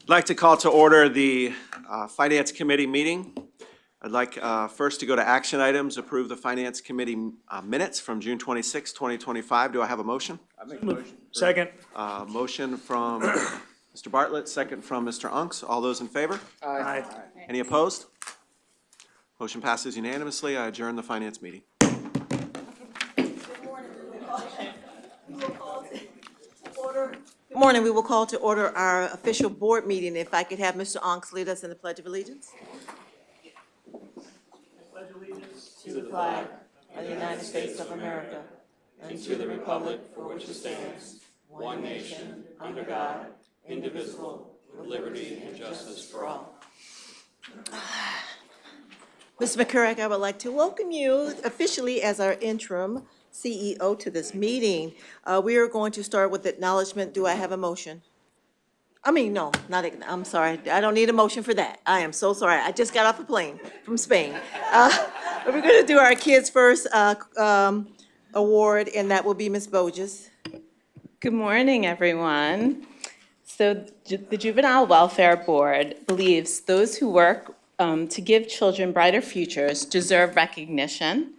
I'd like to call to order the Finance Committee meeting. I'd like first to go to action items, approve the Finance Committee minutes from June 26, 2025. Do I have a motion? I make a motion. Second. Motion from Mr. Bartlett, second from Mr. Unks. All those in favor? Aye. Any opposed? Motion passes unanimously. I adjourn the Finance meeting. Good morning. We will call to order our official board meeting. If I could have Mr. Onks lead us in the Pledge of Allegiance. Pledge allegiance To the flag of the United States of America and to the republic for which it stands, one nation, under God, indivisible, with liberty and justice for all. Ms. McCurrick, I would like to welcome you officially as our interim CEO to this meeting. We are going to start with acknowledgement. Do I have a motion? No, I'm sorry. I don't need a motion for that. I am so sorry. I just got off a plane from Spain. But we're going to do our Kids First award, and that will be Ms. Boges. Good morning, everyone. So the Juvenile Welfare Board believes those who work to give children brighter futures deserve recognition.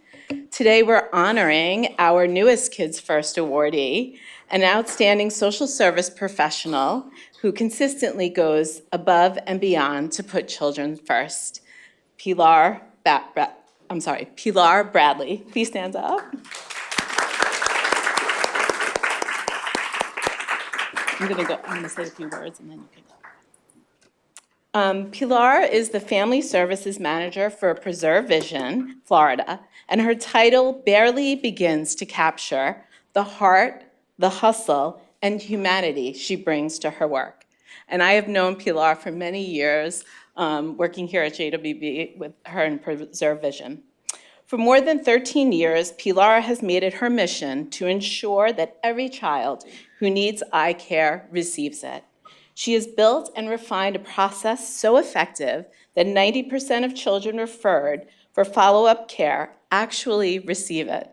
Today, we're honoring our newest Kids First awardee, an outstanding social service professional who consistently goes above and beyond to put children first. Pilar Bradley. Please stand up. I'm gonna say a few words and then you can go. Pilar is the Family Services Manager for Preserve Vision, Florida, and her title barely begins to capture the heart, the hustle, and humanity she brings to her work. And I have known Pilar for many years, working here at JWB with her in Preserve Vision. For more than 13 years, Pilar has made it her mission to ensure that every child who needs eye care receives it. She has built and refined a process so effective that 90% of children referred for follow-up care actually receive it.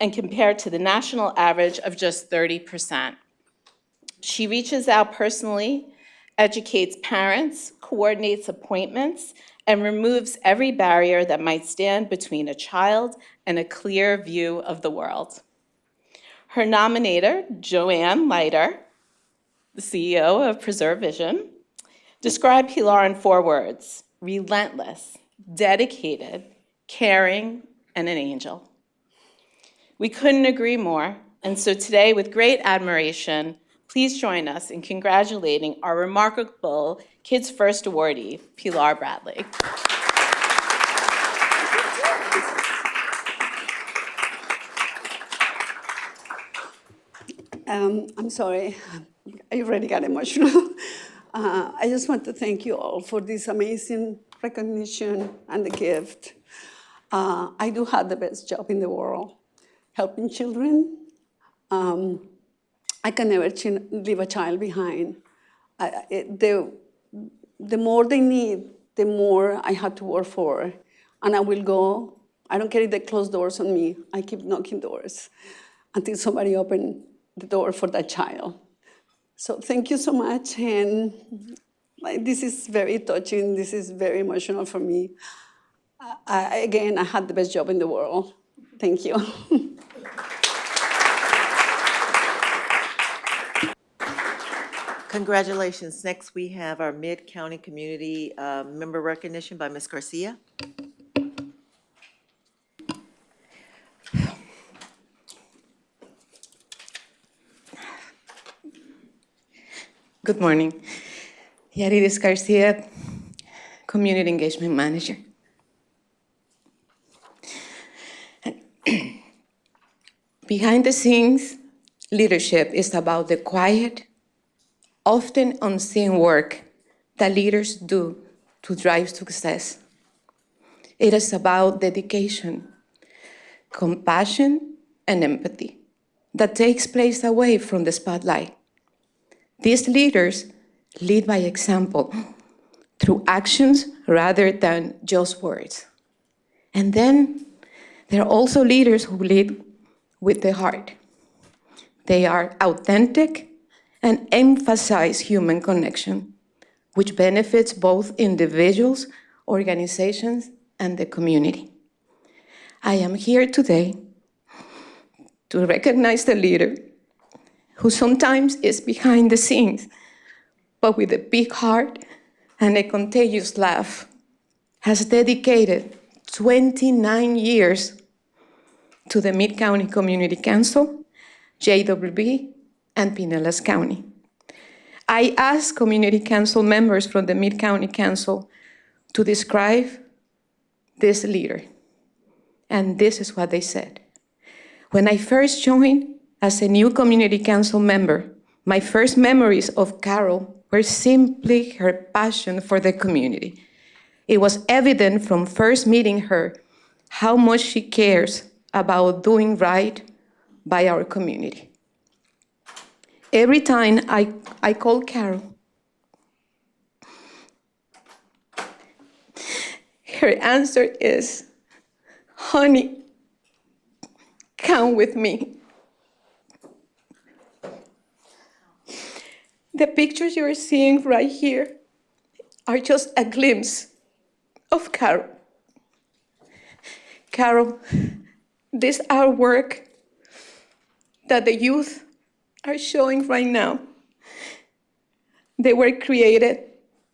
And compared to the national average of just 30%. She reaches out personally, educates parents, coordinates appointments, and removes every barrier that might stand between a child and a clear view of the world. Her nominator, Joanne Leiter, the CEO of Preserve Vision, described Pilar in 4 words: relentless, dedicated, caring, and an angel. We couldn't agree more, and so today, with great admiration, please join us in congratulating our remarkable Kids First awardee, Pilar Bradley. I'm sorry, I already got emotional. I just want to thank you all for this amazing recognition and the gift. I do have the best job in the world, helping children. I can never leave a child behind. The more they need, the more I have to work for. And I will go, I don't care if they close doors on me, I keep knocking doors until somebody opens the door for that child. So thank you so much, and this is very touching, this is very emotional for me. Again, I had the best job in the world. Thank you. Congratulations. Next, we have our Mid-County Community Member Recognition by Ms. Garcia. Good morning. Yaridis Garcia, Community Engagement Manager. Behind the scenes, leadership is about the quiet, often unseen work that leaders do to drive success. It is about dedication, compassion, and empathy that takes place away from the spotlight. These leaders lead by example through actions rather than just words. And then there are also leaders who lead with the heart. They are authentic and emphasize human connection, which benefits both individuals, organizations, and the community. I am here today to recognize the leader who sometimes is behind the scenes, but with a big heart and a contagious laugh, has dedicated 29 years to the Mid-County Community Council, JWB, and Pinellas County. I asked community council members from the Mid-County Council to describe this leader, and this is what they said. When I first joined as a new community council member, my first memories of Carol were simply her passion for the community. It was evident from first meeting her how much she cares about doing right by our community. Every time I call Carol, her answer is, "Honey, come with me." The pictures you are seeing right here are just a glimpse of Carol. Carol, this artwork that the youth are showing right now, they were created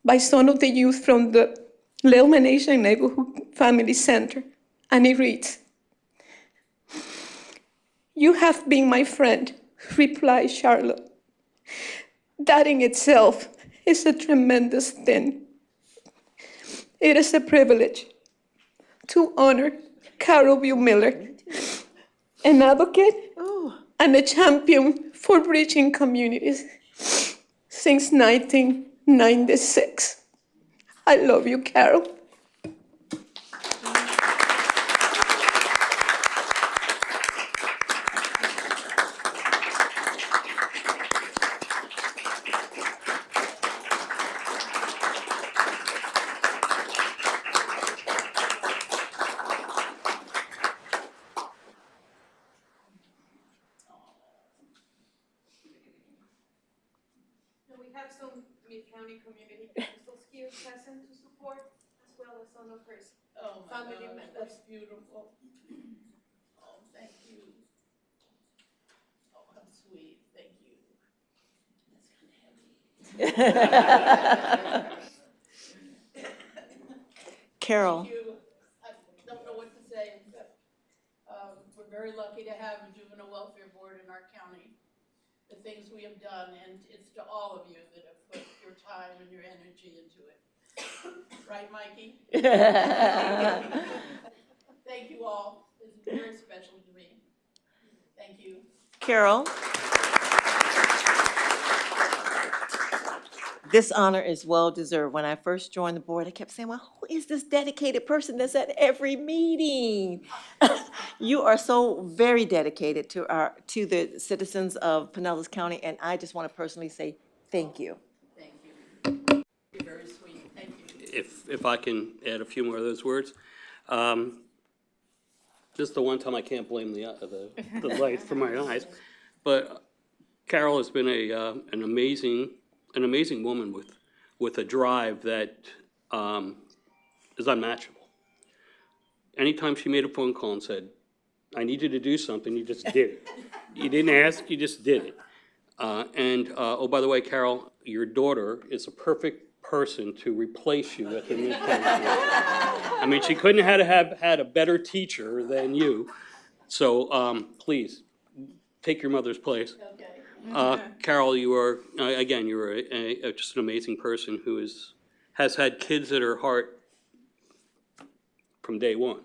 by some of the youth from the Little Nation Neighborhood Family Center, and it reads, "You have been my friend," replied Charlotte. That in itself is a tremendous thing. It is a privilege to honor Carol Miller, an advocate and a champion for bridging communities since 1996. I love you, Carol. We have some Mid-County Community Council here present to support, as well as some of her family members. That's beautiful. Oh, thank you. Oh, how sweet, thank you. That's kind of heavy. Carol, Thank you. I don't know what to say, except we're very lucky to have a juvenile welfare board in our county. The things we have done, and it's to all of you that have put your time and your energy into it. Right, Mikey? Thank you all. This is very special to me. Thank you. Carol. This honor is well-deserved. When I first joined the board, I kept saying, well, who is this dedicated person that's at every meeting? You are so very dedicated to the citizens of Pinellas County, and I just want to personally say thank you. Thank you. You're very sweet. Thank you. If I can add a few more of those words. Just the one time I can't blame the light from my eyes. But Carol has been an amazing woman with a drive that is unmatchable. Anytime she made a phone call and said, "I need you to do something," you just did it. You didn't ask, you just did it. Oh, by the way, Carol, your daughter is a perfect person to replace you at the new council. I mean, she couldn't have had a better teacher than you. So please, take your mother's place. Okay. Carol, you are, again, you are just an amazing person who has had kids at her heart from day one.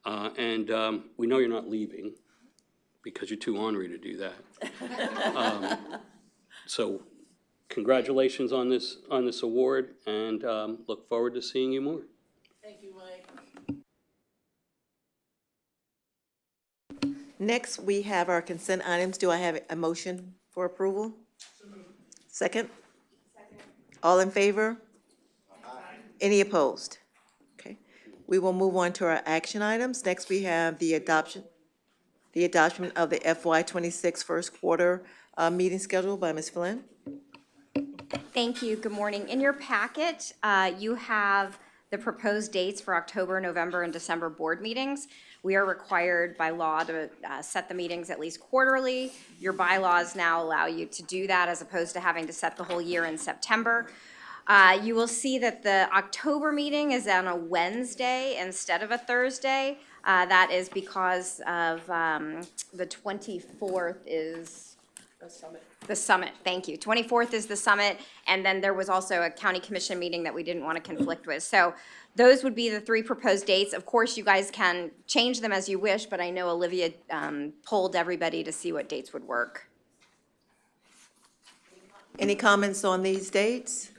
We know you're not leaving because you're too ornery to do that. So congratulations on this award, and look forward to seeing you more. Thank you, Mike. Next, we have our consent items. Do I have a motion for approval? Second? All in favor? Any opposed? Okay. We will move on to our action items. Next, we have the adoption of the FY '26 first quarter meeting schedule by Ms. Flynn. Thank you. Good morning. In your packet, you have the proposed dates for October, November, and December board meetings. We are required by law to set the meetings at least quarterly. Your bylaws now allow you to do that as opposed to having to set the whole year in September. You will see that the October meeting is on a Wednesday instead of a Thursday. That is because of the 24th is the summit, thank you. 24th is the summit, and then there was also a county commission meeting that we didn't want to conflict with. So those would be the three proposed dates. Of course, you guys can change them as you wish, but I know Olivia polled everybody to see what dates would work. Any comments on these dates?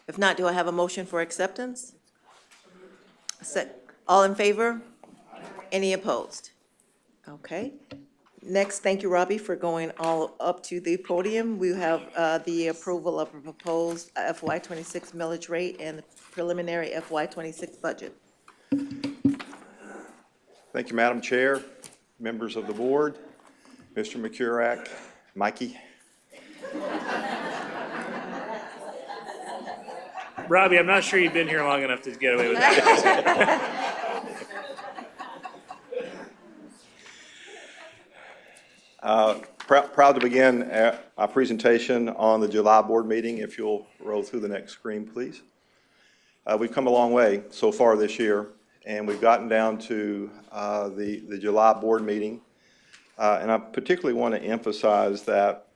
If not, do I have a motion for acceptance? All in favor? Any opposed? Okay. Next, thank you, Robbie, for going all up to the podium. We have the approval of a proposed FY '26 millage rate and the preliminary FY '26 budget. Thank you, Madam Chair, members of the board, Mr. McCurack, Mikey. Robbie, I'm not sure you've been here long enough to get away with that. Proud to begin our presentation on the July board meeting. If you'll roll through the next screen, please. We've come a long way so far this year, and we've gotten down to the July board meeting. And I particularly want to emphasize that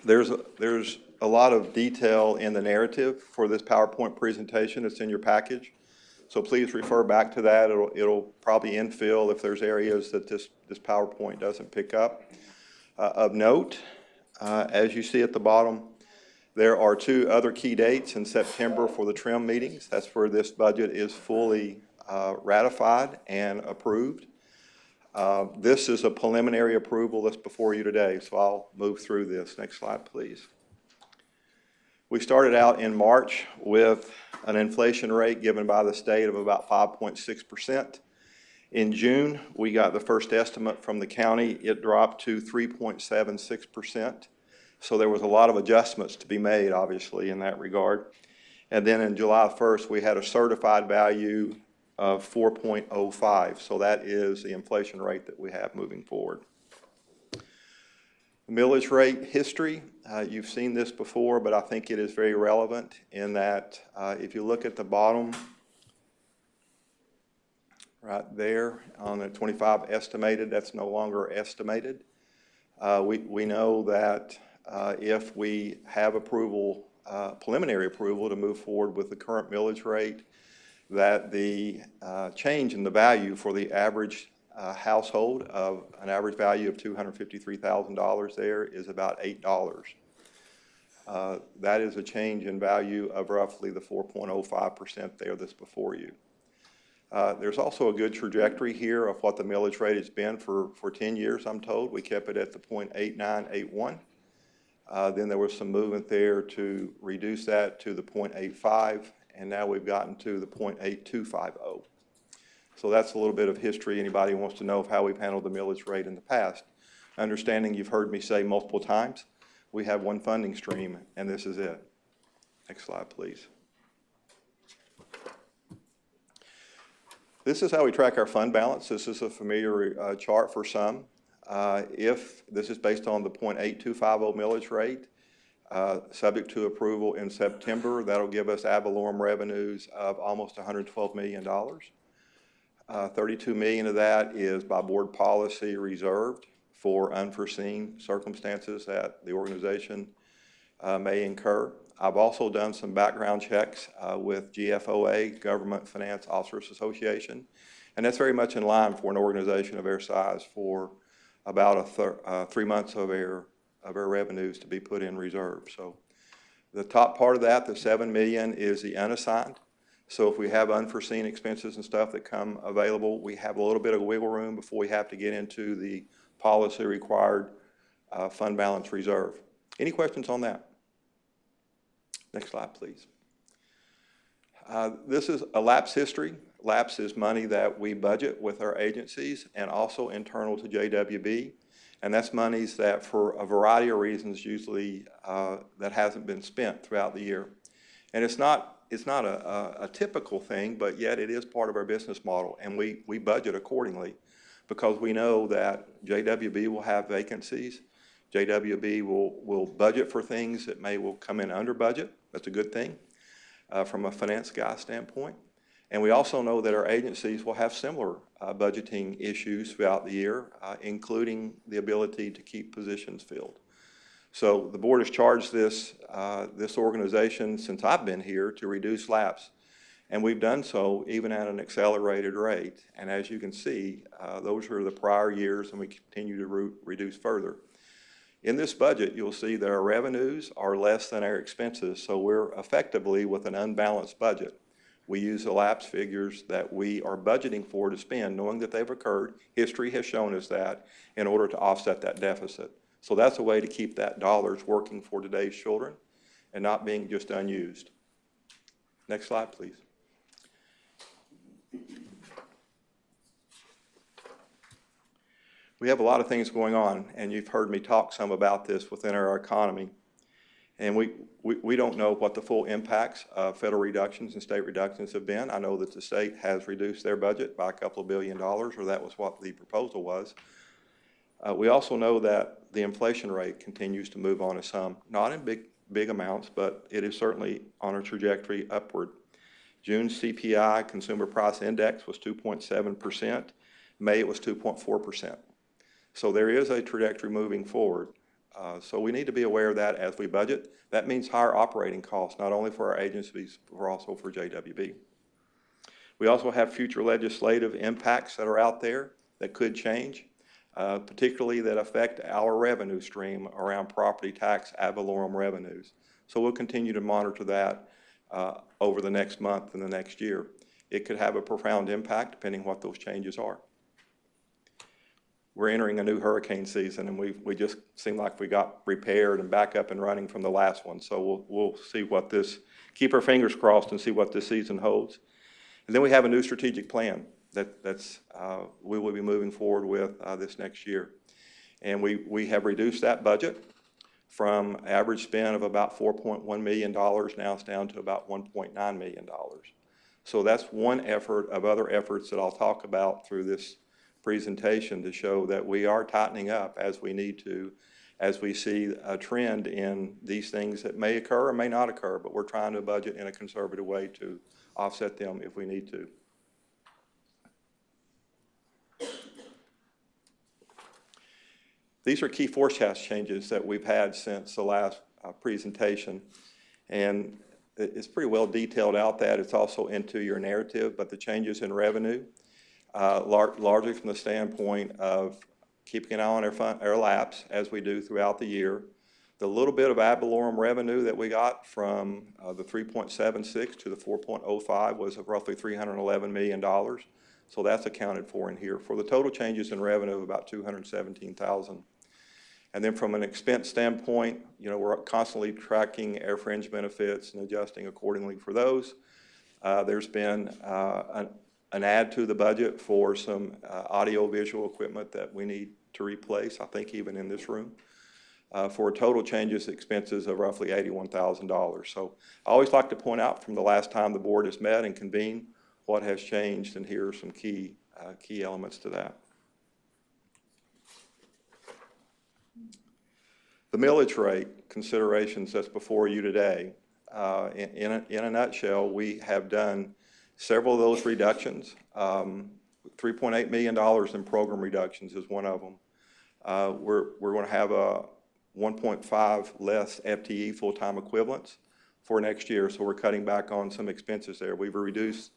there's a lot of detail in the narrative for this PowerPoint presentation. It's in your package. So please refer back to that. It'll probably infill if there's areas that this PowerPoint doesn't pick up. Of note, as you see at the bottom, there are two other key dates in September for the trim meetings. That's where this budget is fully ratified and approved. This is a preliminary approval that's before you today, so I'll move through this. Next slide, please. We started out in March with an inflation rate given by the state of about 5.6%. In June, we got the first estimate from the county. It dropped to 3.76%. So there was a lot of adjustments to be made, obviously, in that regard. And then in July 1st, we had a certified value of 4.05. So that is the inflation rate that we have moving forward. Millage rate history, you've seen this before, but I think it is very relevant in that if you look at the bottom, right there on the 25 estimated, that's no longer estimated. We know that if we have approval, preliminary approval to move forward with the current millage rate, that the change in the value for the average household of an average value of $253,000 there is about $8. That is a change in value of roughly the 4.05% there that's before you. There's also a good trajectory here of what the millage rate has been for 10 years, I'm told. We kept it at the 0.8981. Then there was some movement there to reduce that to the 0.85, and now we've gotten to the 0.8250. So that's a little bit of history. Anybody who wants to know of how we've handled the millage rate in the past. Understanding you've heard me say multiple times, we have one funding stream, and this is it. Next slide, please. This is how we track our fund balance. This is a familiar chart for some. If this is based on the 0.8250 millage rate, subject to approval in September, that'll give us ad valorem revenues of almost $112 million. $32 million of that is by board policy reserved for unforeseen circumstances that the organization may incur. I've also done some background checks with GFOA, Government Finance Officers Association, and that's very much in line for an organization of our size for about 3 months of our revenues to be put in reserve. So the top part of that, the $7 million, is the unassigned. So if we have unforeseen expenses and stuff that come available, we have a little bit of wiggle room before we have to get into the policy required fund balance reserve. Any questions on that? Next slide, please. This is a lapse history. Lapse is money that we budget with our agencies and also internal to JWB. And that's monies that for a variety of reasons usually that hasn't been spent throughout the year. And it's not a typical thing, but yet it is part of our business model, and we budget accordingly because we know that JWB will have vacancies. JWB will budget for things that will come in under budget. That's a good thing from a finance guy standpoint. And we also know that our agencies will have similar budgeting issues throughout the year, including the ability to keep positions filled. So the board has charged this organization since I've been here to reduce lapse. And we've done so even at an accelerated rate. And as you can see, those are the prior years, and we continue to reduce further. In this budget, you'll see that our revenues are less than our expenses, so we're effectively with an unbalanced budget. We use the lapse figures that we are budgeting for to spend, knowing that they've occurred. History has shown us that in order to offset that deficit. So that's a way to keep that dollars working for today's children and not being just unused. Next slide, please. We have a lot of things going on, and you've heard me talk some about this within our economy. And we don't know what the full impacts of federal reductions and state reductions have been. I know that the state has reduced their budget by a couple of $1 billion, or that was what the proposal was. We also know that the inflation rate continues to move on us some, not in big amounts, but it is certainly on a trajectory upward. June's CPI, Consumer Price Index, was 2.7%. May, it was 2.4%. So there is a trajectory moving forward. So we need to be aware of that as we budget. That means higher operating costs, not only for our agencies, but also for JWB. We also have future legislative impacts that are out there that could change, particularly that affect our revenue stream around property tax ad valorem revenues. So we'll continue to monitor that over the next month and the next year. It could have a profound impact depending what those changes are. We're entering a new hurricane season, and we just seem like we got repaired and back up and running from the last one. So we'll see what keep our fingers crossed and see what this season holds. And then we have a new strategic plan that's we will be moving forward with this next year. And we have reduced that budget from average spend of about $4.1 million. Now it's down to about $1.9 million. So that's one effort of other efforts that I'll talk about through this presentation to show that we are tightening up as we need to, as we see a trend in these things that may occur or may not occur, but we're trying to budget in a conservative way to offset them if we need to. These are key forecast changes that we've had since the last presentation, and it's pretty well detailed out that. It's also into your narrative, but the changes in revenue, largely from the standpoint of keeping an eye on our lapse as we do throughout the year. The little bit of ad valorem revenue that we got from the 3.76 to the 4.05 was roughly $311 million. So that's accounted for in here for the total changes in revenue of about $217,000. And then from an expense standpoint, we're constantly tracking air fringe benefits and adjusting accordingly for those. There's been an add to the budget for some audio-visual equipment that we need to replace, I think even in this room, for total changes expenses of roughly $81,000. So I always like to point out from the last time the board has met and convened what has changed, and here are some key elements to that. The millage rate considerations that's before you today, in a nutshell, we have done several of those reductions. $3.8 million in program reductions is one of them. We're going to have a 1.5 less FTE full-time equivalents for next year, so we're cutting back on some expenses there. We've reduced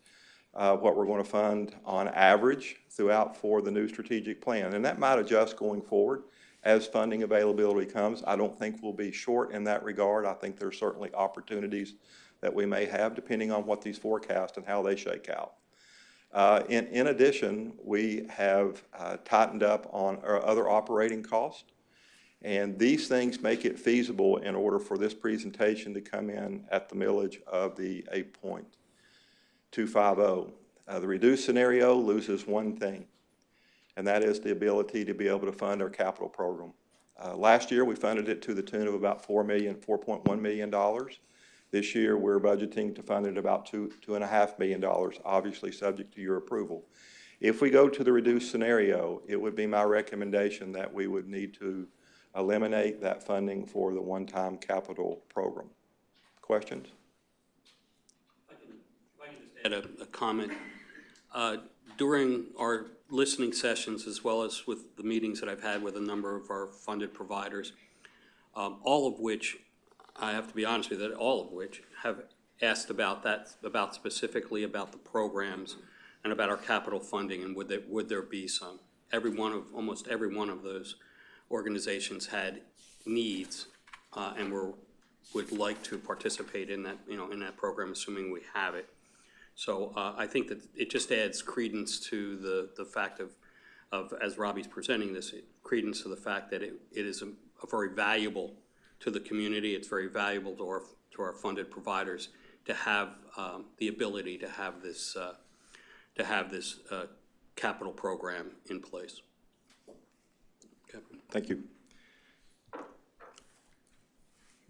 what we're going to fund on average throughout for the new strategic plan, and that might adjust going forward as funding availability comes. I don't think we'll be short in that regard. I think there's certainly opportunities that we may have depending on what these forecasts and how they shake out. In addition, we have tightened up on our other operating costs, and these things make it feasible in order for this presentation to come in at the millage of the 8.250. The reduced scenario loses one thing, and that is the ability to be able to fund our capital program. Last year, we funded it to the tune of about $4.1 million. This year, we're budgeting to fund it about $2.5 million, obviously subject to your approval. If we go to the reduced scenario, it would be my recommendation that we would need to eliminate that funding for the one-time capital program. Questions? If I can just add a comment. During our listening sessions, as well as with the meetings that I've had with a number of our funded providers, all of which, I have to be honest with you, all of which have asked about that, specifically about the programs and about our capital funding, and would there be some. Almost every one of those organizations had needs and would like to participate in that, in that program, assuming we have it. So I think that it just adds credence to the fact of as Robbie's presenting this, credence to the fact that it is a very valuable to the community. It's very valuable to our funded providers to have the ability to have this capital program in place. Okay. Thank you.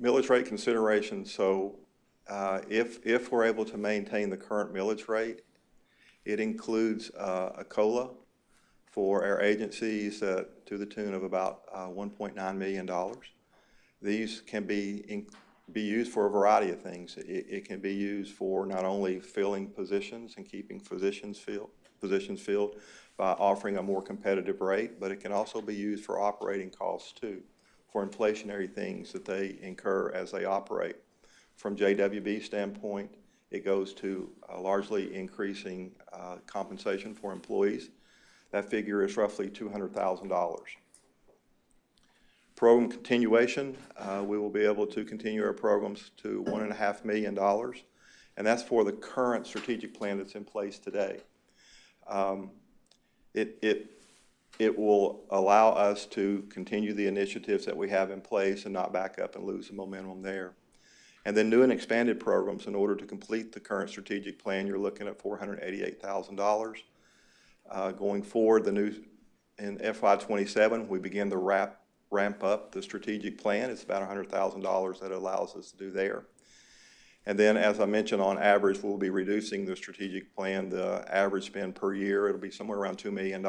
Millage rate consideration. So if we're able to maintain the current millage rate, it includes a COLA for our agencies to the tune of about $1.9 million. These can be used for a variety of things. It can be used for not only filling positions and keeping positions filled by offering a more competitive rate, but it can also be used for operating costs too, for inflationary things that they incur as they operate. From JWB standpoint, it goes to largely increasing compensation for employees. That figure is roughly $200,000. Program continuation, we will be able to continue our programs to $1.5 million, and that's for the current strategic plan that's in place today. It will allow us to continue the initiatives that we have in place and not back up and lose the momentum there. And then new and expanded programs, in order to complete the current strategic plan, you're looking at $488,000. Going forward, in FY27, we begin to ramp up the strategic plan. It's about $100,000 that allows us to do there. And then, as I mentioned, on average, we'll be reducing the strategic plan. The average spend per year, it'll be somewhere around $2 million.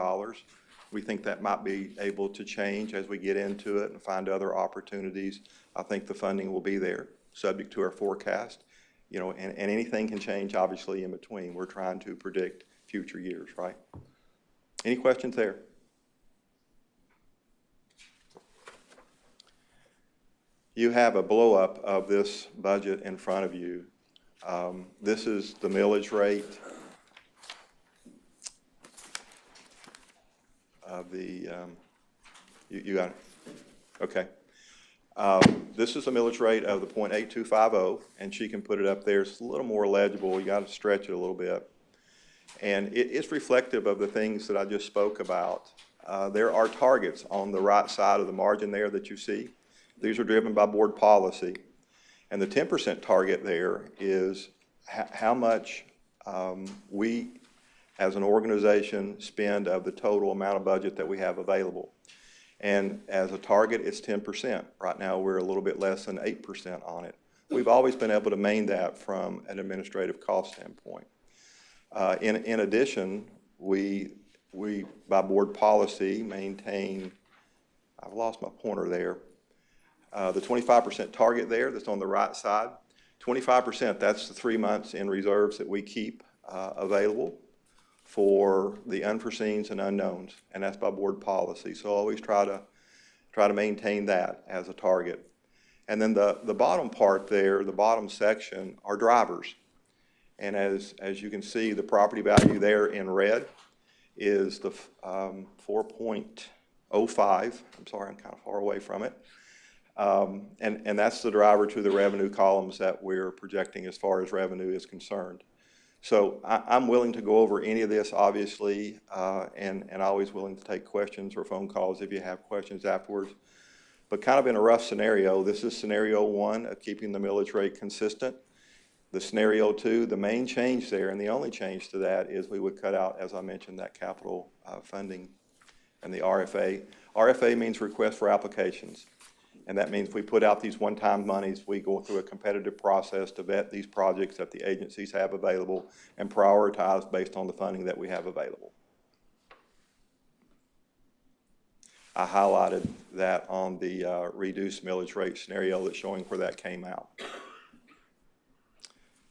We think that might be able to change as we get into it and find other opportunities. I think the funding will be there, subject to our forecast. And anything can change, obviously, in between. We're trying to predict future years, right? Any questions there? You have a blow-up of this budget in front of you. This is the millage rate of the, you got it? Okay. This is the millage rate of the .8250, and she can put it up there. It's a little more legible. You got to stretch it a little bit. And it's reflective of the things that I just spoke about. There are targets on the right side of the margin there that you see. These are driven by board policy. And the 10% target there is how much we, as an organization, spend of the total amount of budget that we have available. And as a target, it's 10%. Right now, we're a little bit less than 8% on it. We've always been able to maintain that from an administrative cost standpoint. In addition, we, by board policy, maintain, I've lost my pointer there, the 25% target there that's on the right side. 25%, that's the 3 months in reserves that we keep available for the unforeseens and unknowns, and that's by board policy. So always try to maintain that as a target. And then the bottom part there, the bottom section, are drivers. And as you can see, the property value there in red is the 4.05. I'm sorry, I'm kind of far away from it. And that's the driver to the revenue columns that we're projecting as far as revenue is concerned. So I'm willing to go over any of this, obviously, and always willing to take questions or phone calls if you have questions afterwards. But kind of in a rough scenario, this is scenario 1 of keeping the millage rate consistent. The scenario 2, the main change there, and the only change to that, is we would cut out, as I mentioned, that capital funding and the RFA. RFA means request for applications. And that means we put out these one-time monies, we go through a competitive process to vet these projects that the agencies have available and prioritize based on the funding that we have available. I highlighted that on the reduced millage rate scenario that's showing where that came out.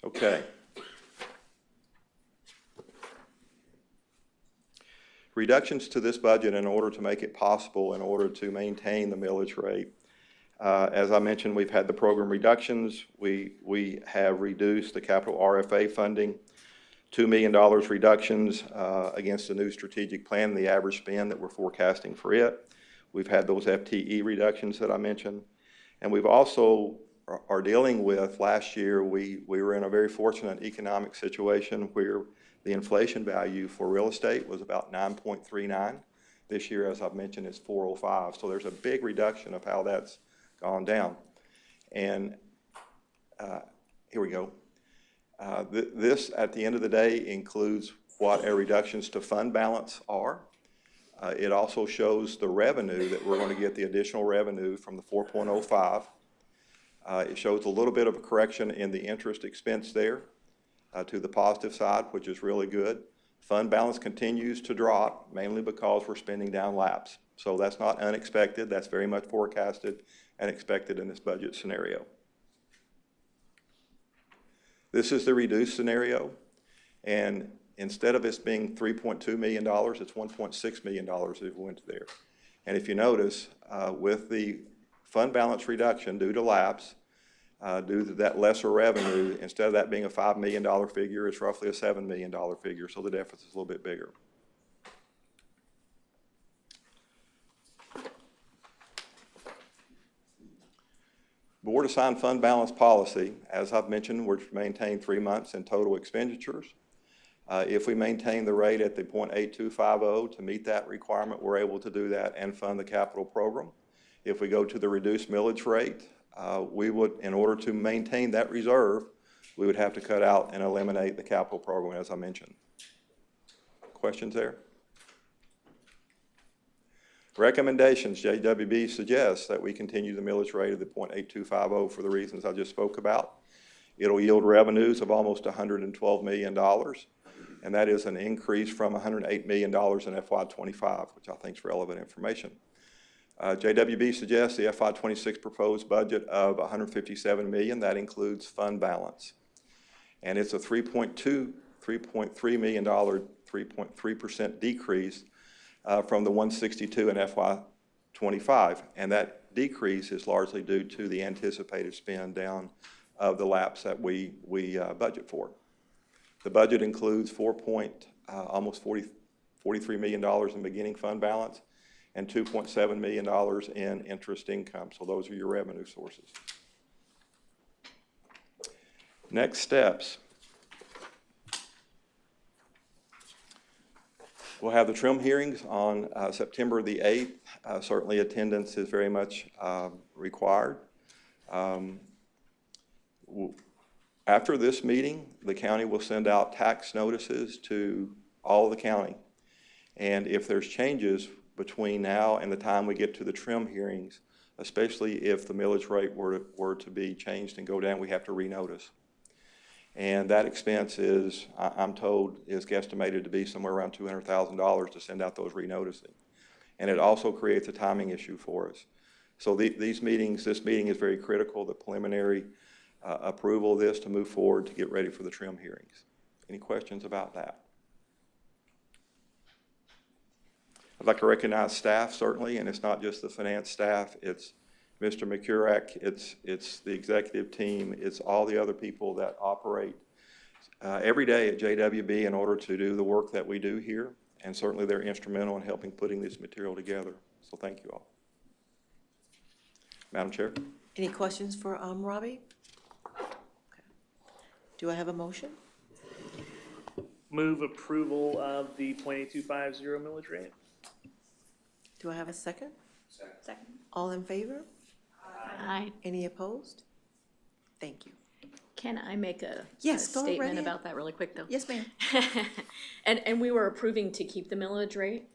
Okay. Reductions to this budget in order to make it possible, in order to maintain the millage rate. As I mentioned, we've had the program reductions. We have reduced the capital RFA funding, $2 million reductions against the new strategic plan, the average spend that we're forecasting for it. We've had those FTE reductions that I mentioned. And we've also are dealing with, last year, we were in a very fortunate economic situation where the inflation value for real estate was about 9.39. This year, as I've mentioned, it's 405. So there's a big reduction of how that's gone down. And here we go. This, at the end of the day, includes what our reductions to fund balance are. It also shows the revenue that we're going to get, the additional revenue from the 4.05. It shows a little bit of a correction in the interest expense there to the positive side, which is really good. Fund balance continues to drop, mainly because we're spending down laps. So that's not unexpected. That's very much forecasted and expected in this budget scenario. This is the reduced scenario, and instead of this being $3.2 million, it's $1.6 million if we went to there. And if you notice, with the fund balance reduction due to lapse, due to that lesser revenue, instead of that being a $5 million figure, it's roughly a $7 million figure, so the deficit is a little bit bigger. Board assigned fund balance policy, as I've mentioned, we're maintain 3 months in total expenditures. If we maintain the rate at the 0.8250 to meet that requirement, we're able to do that and fund the capital program. If we go to the reduced millage rate, we would, in order to maintain that reserve, we would have to cut out and eliminate the capital program, as I mentioned. Questions there? Recommendations, JWB suggests that we continue the millage rate of the 0.8250 for the reasons I just spoke about. It'll yield revenues of almost $112 million, and that is an increase from $108 million in FY25, which I think is relevant information. JWB suggests the FY26 proposed budget of $157 million. That includes fund balance. And it's a $3.3 million, 3.3% decrease from the 162 in FY25. And that decrease is largely due to the anticipated spend down of the lapse that we budget for. The budget includes almost $43 million in beginning fund balance and $2.7 million in interest income. So those are your revenue sources. Next steps. We'll have the trim hearings on September the 8th. Certainly attendance is very much required. After this meeting, the county will send out tax notices to all of the county. And if there's changes between now and the time we get to the trim hearings, especially if the millage rate were to be changed and go down, we have to renotice. And that expense is, I'm told, is guesstimated to be somewhere around $200,000 to send out those renoticing. And it also creates a timing issue for us. So this meeting is very critical, the preliminary approval of this to move forward to get ready for the trim hearings. Any questions about that? I'd like to recognize staff, certainly, and it's not just the finance staff. It's Mr. McCurrack, it's the executive team, it's all the other people that operate every day at JWB in order to do the work that we do here, and certainly they're instrumental in helping putting this material together. So thank you all. Madam Chair. Any questions for Robbie? Okay. Do I have a motion? Move approval of the 0.8250 millage rate. Do I have a second? Second. All in favor? Aye. Any opposed? Thank you. Can I make a Yes, go right statement ahead. about that really quick, though? Yes, ma'am. And we were approving to keep the millage rate,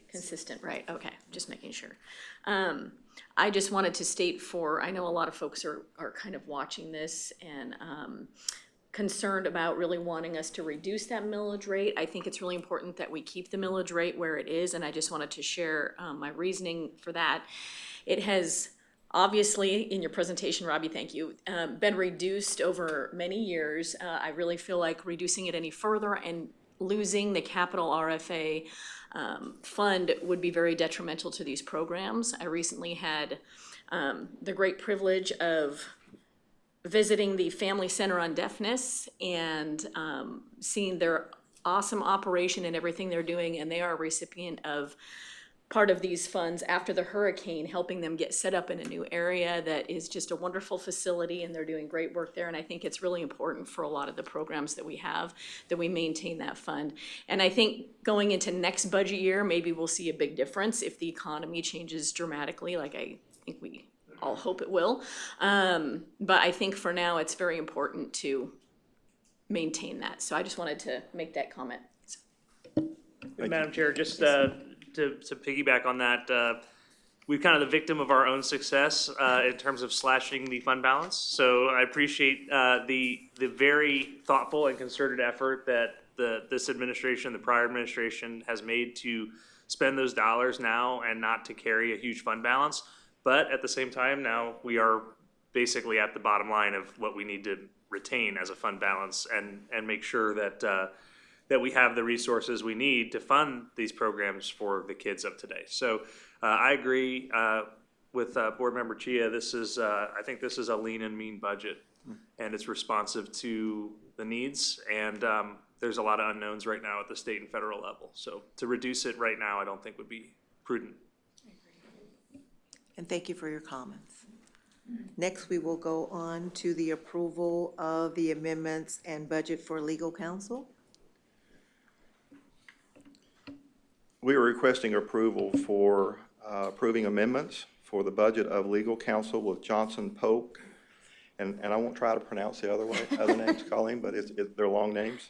Consistent, right, okay, just making sure. I just wanted to state I know a lot of folks are kind of watching this and concerned about really wanting us to reduce that millage rate. I think it's really important that we keep the millage rate where it is, and I just wanted to share my reasoning for that. It has obviously, in your presentation, Robbie, thank you, been reduced over many years. I really feel like reducing it any further and losing the capital RFA fund would be very detrimental to these programs. I recently had the great privilege of visiting the Family Center on Deafness and seeing their awesome operation and everything they're doing, and they are a recipient of part of these funds after the hurricane, helping them get set up in a new area that is just a wonderful facility, and they're doing great work there. And I think it's really important for a lot of the programs that we have that we maintain that fund. And I think going into next budget year, maybe we'll see a big difference if the economy changes dramatically, like I think we all hope it will. But I think for now, it's very important to maintain that. So I just wanted to make that comment. Madam Chair, just to piggyback on that, we're kind of the victim of our own success in terms of slashing the fund balance. So I appreciate the very thoughtful and concerted effort that this administration, the prior administration, has made to spend those dollars now and not to carry a huge fund balance. But at the same time, now we are basically at the bottom line of what we need to retain as a fund balance and make sure that that we have the resources we need to fund these programs for the kids of today. So I agree with Board Member Chia. This is, I think this is a lean and mean budget, and it's responsive to the needs. And there's a lot of unknowns right now at the state and federal level. So to reduce it right now, I don't think would be prudent. And thank you for your comments. Next, we will go on to the approval of the amendments and budget for legal counsel. We are requesting approval for approving amendments for the budget of legal counsel with Johnson Polk. And I won't try to pronounce the other names, Colleen, but they're long names.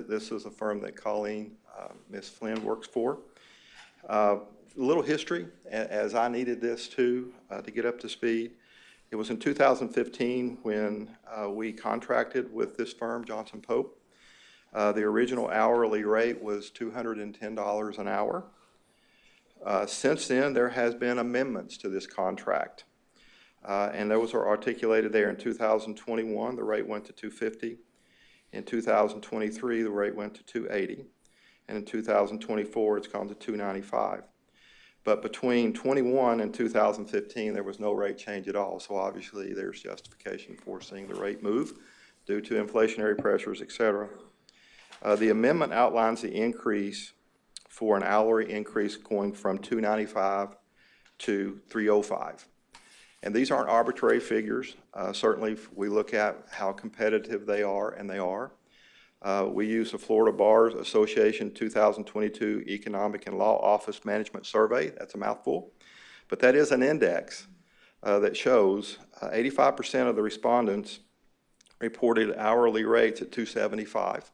This is a firm that Colleen, Ms. Flynn, works for. A little history, as I needed this to get up to speed. It was in 2015 when we contracted with this firm, Johnson Pope. The original hourly rate was $210 an hour. Since then, there has been amendments to this contract. And those are articulated there. In 2021, the rate went to $250. In 2023, the rate went to $280. And in 2024, it's gone to $295. But between 21 and 2015, there was no rate change at all. So obviously, there's justification for seeing the rate move due to inflationary pressures, et cetera. The amendment outlines the increase for an hourly increase going from $295 to $305. And these aren't arbitrary figures. Certainly, if we look at how competitive they are, and they are. We use the Florida Bar Association 2022 Economic and Law Office Management Survey. That's a mouthful. But that is an index that shows 85% of the respondents reported hourly rates at $275.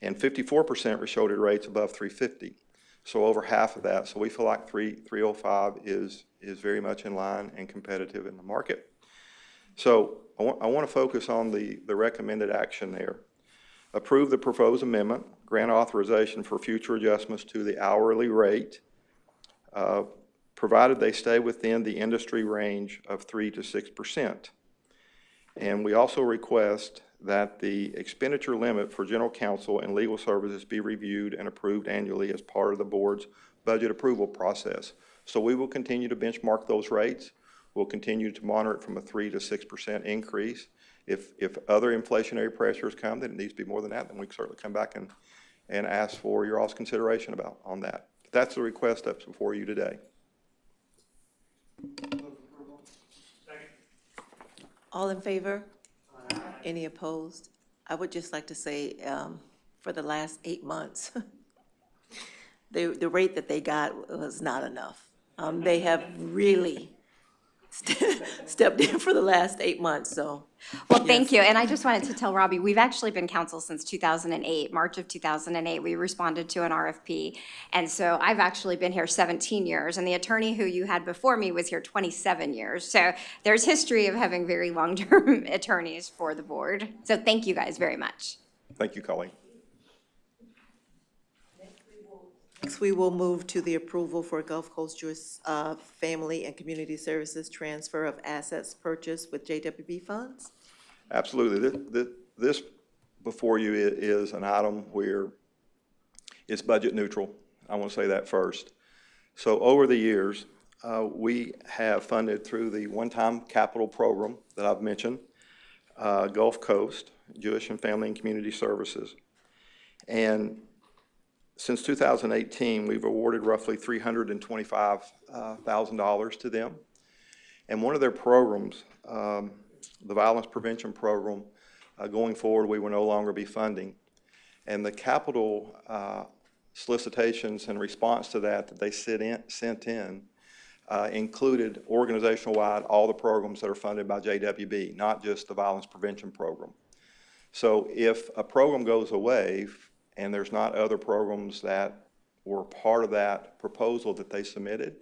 And 54% reported rates above $350. So over half of that. So we feel like $305 is very much in line and competitive in the market. So I want to focus on the recommended action there. Approve the proposed amendment, grant authorization for future adjustments to the hourly rate, provided they stay within the industry range of 3 to 6%. And we also request that the expenditure limit for general counsel and legal services be reviewed and approved annually as part of the board's budget approval process. So we will continue to benchmark those rates. We'll continue to monitor it from a 3 to 6% increase. If other inflationary pressures come, then it needs to be more than that, then we can certainly come back and ask for your all's consideration on that. But that's the request that's before you today. All in favor? Any opposed? I would just like to say, for the last 8 months, the rate that they got was not enough. They have really stepped in for the last 8 months, so. Well, thank you. And I just wanted to tell Robbie, we've actually been counsel since 2008, March of 2008. We responded to an RFP. And so I've actually been here 17 years, and the attorney who you had before me was here 27 years. So there's history of having very long-term attorneys for the board. So thank you guys very much. Thank you, Colleen. Next, we will move to the approval for Gulf Coast Jewish Family and Community Services transfer of assets purchased with JWB funds. Absolutely. This before you is an item where it's budget neutral. I want to say that first. So over the years, we have funded through the one-time capital program that I've mentioned, Gulf Coast Jewish and Family and Community Services. And since 2018, we've awarded roughly $325,000 to them. And one of their programs, the violence prevention program, going forward, we will no longer be funding. And the capital solicitations in response to that they sent in included organizational-wide all the programs that are funded by JWB, not just the violence prevention program. So if a program goes away, and there's not other programs that were part of that proposal that they submitted,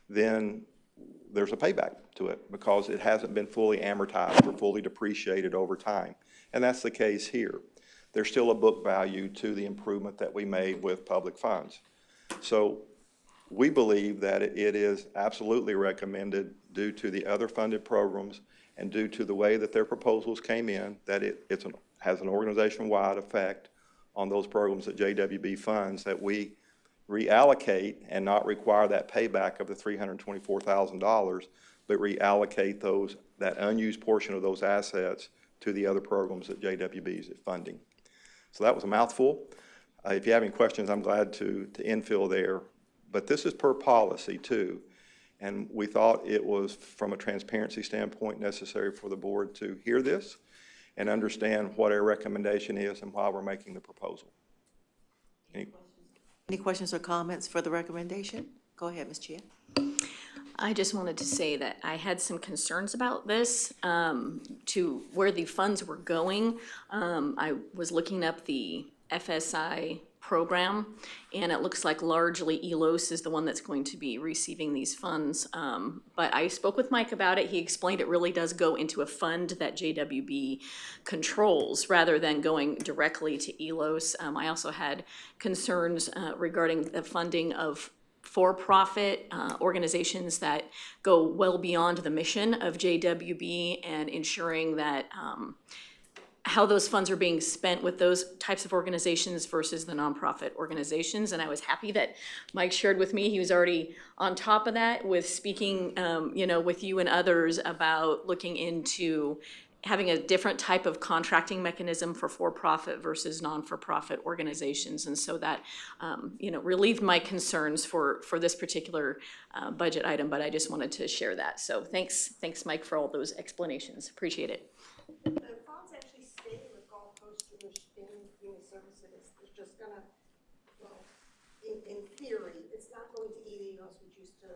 then there's a payback to it because it hasn't been fully amortized or fully depreciated over time. And that's the case here. There's still a book value to the improvement that we made with public funds. So we believe that it is absolutely recommended due to the other funded programs and due to the way that their proposals came in, that it has an organization-wide effect on those programs that JWB funds, that we reallocate and not require that payback of the $324,000, but reallocate that unused portion of those assets to the other programs that JWB is funding. So that was a mouthful. If you have any questions, I'm glad to infill there. But this is per policy too. And we thought it was, from a transparency standpoint, necessary for the board to hear this and understand what our recommendation is and why we're making the proposal. Any questions or comments for the recommendation? Go ahead, Ms. Chia. I just wanted to say that I had some concerns about this, to where the funds were going. I was looking up the FSI program, and it looks like largely ELOS is the one that's going to be receiving these funds. But I spoke with Mike about it. He explained it really does go into a fund that JWB controls rather than going directly to ELOS. I also had concerns regarding the funding of for-profit organizations that go well beyond the mission of JWB and ensuring that how those funds are being spent with those types of organizations versus the nonprofit organizations. And I was happy that Mike shared with me, he was already on top of that with speaking, with you and others about looking into having a different type of contracting mechanism for-profit versus non-for-profit organizations. And so that, relieved my concerns for this particular budget item, but I just wanted to share that. So thanks, Mike, for all those explanations. Appreciate it. In theory, it's not going to ELOS, which used to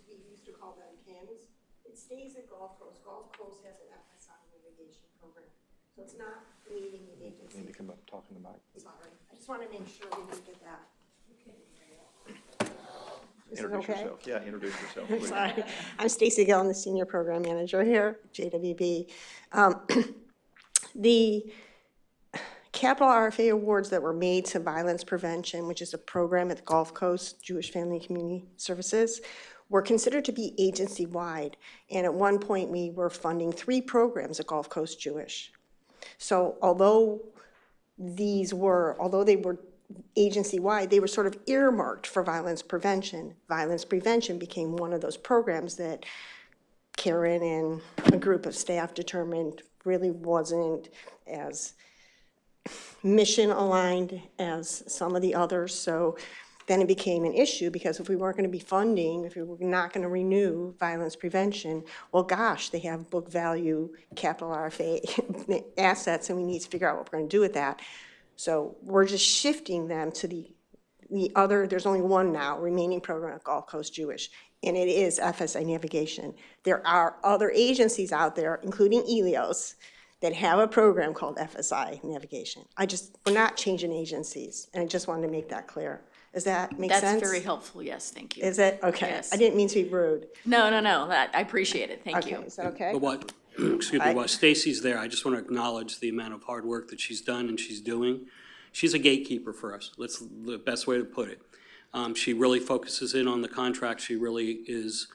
we used to call them CAMs. It stays at Gulf Coast. Gulf Coast has an FSI mitigation program, so it's not meeting the agency. You need to come up talking to Mike. Sorry, I just want to make sure we didn't get that. Introduce yourself. Yeah, introduce yourself. I'm sorry. I'm Stacy Gill. I'm the Senior Program Manager here at JWB. The capital RFA awards that were made to violence prevention, which is a program at the Gulf Coast Jewish Family and Community Services, were considered to be agency-wide. And at one point, we were funding 3 programs at Gulf Coast Jewish. So although they were agency-wide, they were sort of earmarked for violence prevention. Violence prevention became one of those programs that Karen and a group of staff determined really wasn't as mission aligned as some of the others. So then it became an issue, because if we weren't going to be funding, if we were not going to renew violence prevention, well, gosh, they have book value capital RFA assets, and we need to figure out what we're going to do with that. So we're just shifting them to the other. There's only one now remaining program at Gulf Coast Jewish. and it is FSI navigation. There are other agencies out there, including Elios, that have a program called FSI navigation. We're not changing agencies, and I just wanted to make that clear. Does that make sense? That's very helpful, yes, thank you. Is it? Okay. Yes. I didn't mean to be rude. No, I appreciate it, thank Okay, you. is that okay? But what, excuse me, while Stacy's there, I just want to acknowledge the amount of hard work that she's done and she's doing. She's a gatekeeper for us. That's the best way to put it. She really focuses in on the contract. She really is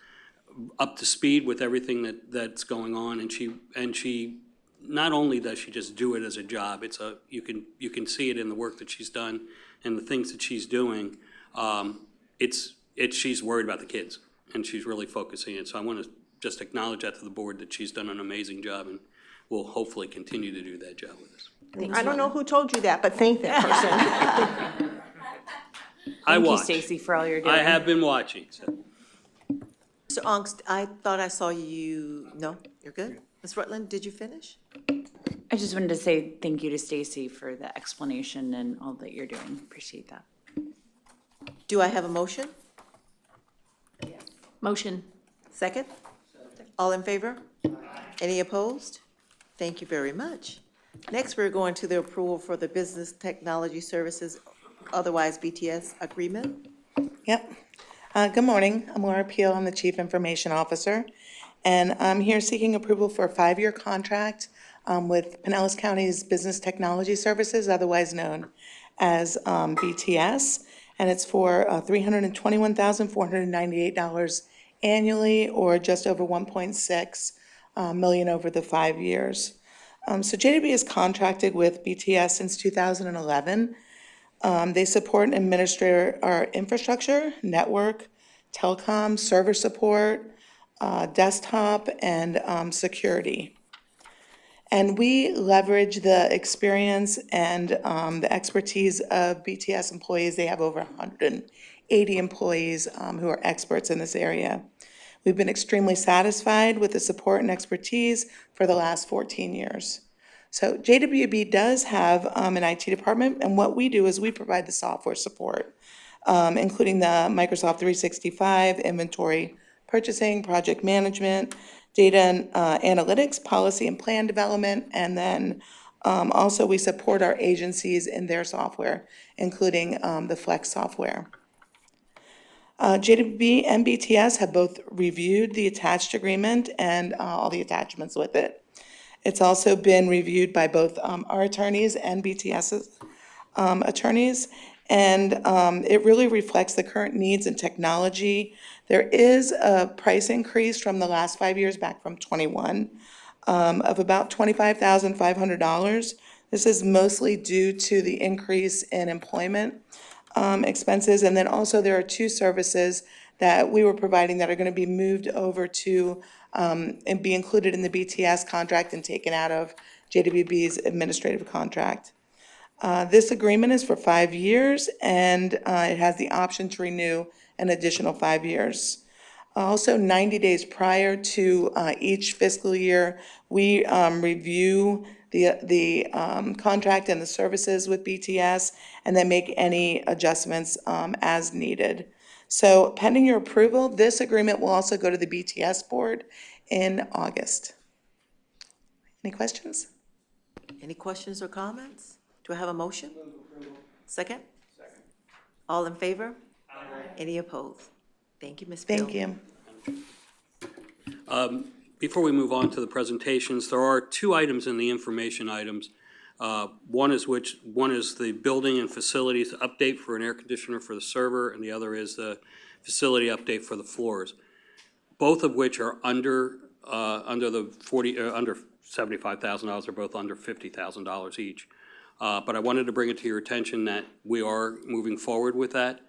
up to speed with everything that's going on, and she not only does she just do it as a job, you can see it in the work that she's done and the things that she's doing. She's worried about the kids, and she's really focusing it. So I want to just acknowledge that to the board, that she's done an amazing job and will hopefully continue to do that job with us. I don't know who told you that, but thank that person. I Thank you, watch. Stacy, for all you're doing. I have been watching, so. Mr. Ongst, I thought I saw you, no, you're good? Ms. Rutland, did you finish? I just wanted to say thank you to Stacy for the explanation and all that you're doing. Appreciate that. Do I have a motion? Motion. Second? All in favor? Any opposed? Thank you very much. Next, we're going to the approval for the Business Technology Services, otherwise BTS agreement. Yep. Good morning. I'm Laura Peel. I'm the Chief Information Officer. And I'm here seeking approval for a 5-year contract with Pinellas County's Business Technology Services, otherwise known as BTS. And it's for $321,498 annually, or just over $1.6 million over the 5 years. So JWB is contracted with BTS since 2011. They support and administer our infrastructure, network, telecom, server support, desktop, and security. And we leverage the experience and the expertise of BTS employees. They have over 180 employees who are experts in this area. We've been extremely satisfied with the support and expertise for the last 14 years. So JWB does have an IT department, and what we do is we provide the software support, including the Microsoft 365, inventory purchasing, project management, data and analytics, policy and plan development, and then also we support our agencies in their software, including the Flex software. JWB and BTS have both reviewed the attached agreement and all the attachments with it. It's also been reviewed by both our attorneys and BTS's attorneys, and it really reflects the current needs and technology. There is a price increase from the last 5 years, back from '21, of about $25,500. This is mostly due to the increase in employment expenses, and then also there are 2 services that we were providing that are going to be moved over to and be included in the BTS contract and taken out of JWB's administrative contract. This agreement is for 5 years, and it has the option to renew an additional 5 years. Also, 90 days prior to each fiscal year, we review the contract and the services with BTS, and then make any adjustments as needed. So pending your approval, this agreement will also go to the BTS board in August. Any questions? Any questions or comments? Do I have a motion? Second? Second. All in favor? Aye. Any opposed? Thank you, Ms. Peel. Thank you. Before we move on to the presentations, there are 2 items in the information items. One is the building and facilities update for an air conditioner for the server, and the other is the facility update for the floors. Both of which are under the under $75,000. They're both under $50,000 each. But I wanted to bring it to your attention that we are moving forward with that.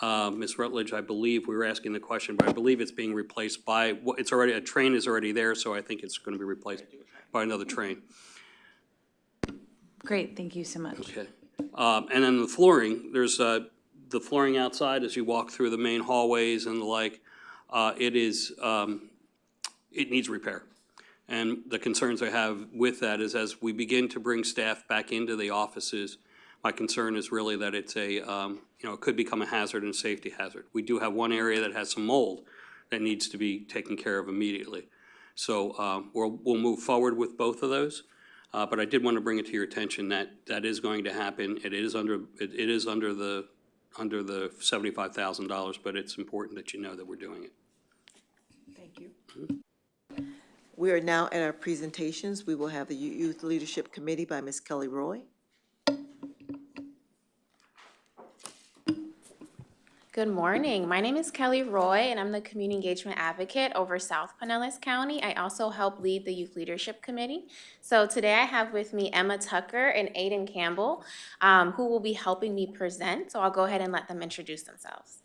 Ms. Rutledge, I believe we were asking the question, but I believe it's being replaced by, a train is already there, so I think it's going to be replaced by another train. Great, thank you so much. Okay. And then the flooring, there's the flooring outside as you walk through the main hallways and the like. It needs repair. And the concerns I have with that is as we begin to bring staff back into the offices, my concern is really that it's it could become a hazard and safety hazard. We do have one area that has some mold that needs to be taken care of immediately. So we'll move forward with both of those. But I did want to bring it to your attention that that is going to happen. It is under the $75,000, but it's important that you know that we're doing it. Thank you. We are now at our presentations. We will have the Youth Leadership Committee by Ms. Kelly Roy. Good morning. My name is Kelly Roy, and I'm the Community Engagement Advocate over South Pinellas County. I also help lead the Youth Leadership Committee. So today I have with me Emma Tucker and Aiden Campbell, who will be helping me present. So I'll go ahead and let them introduce themselves.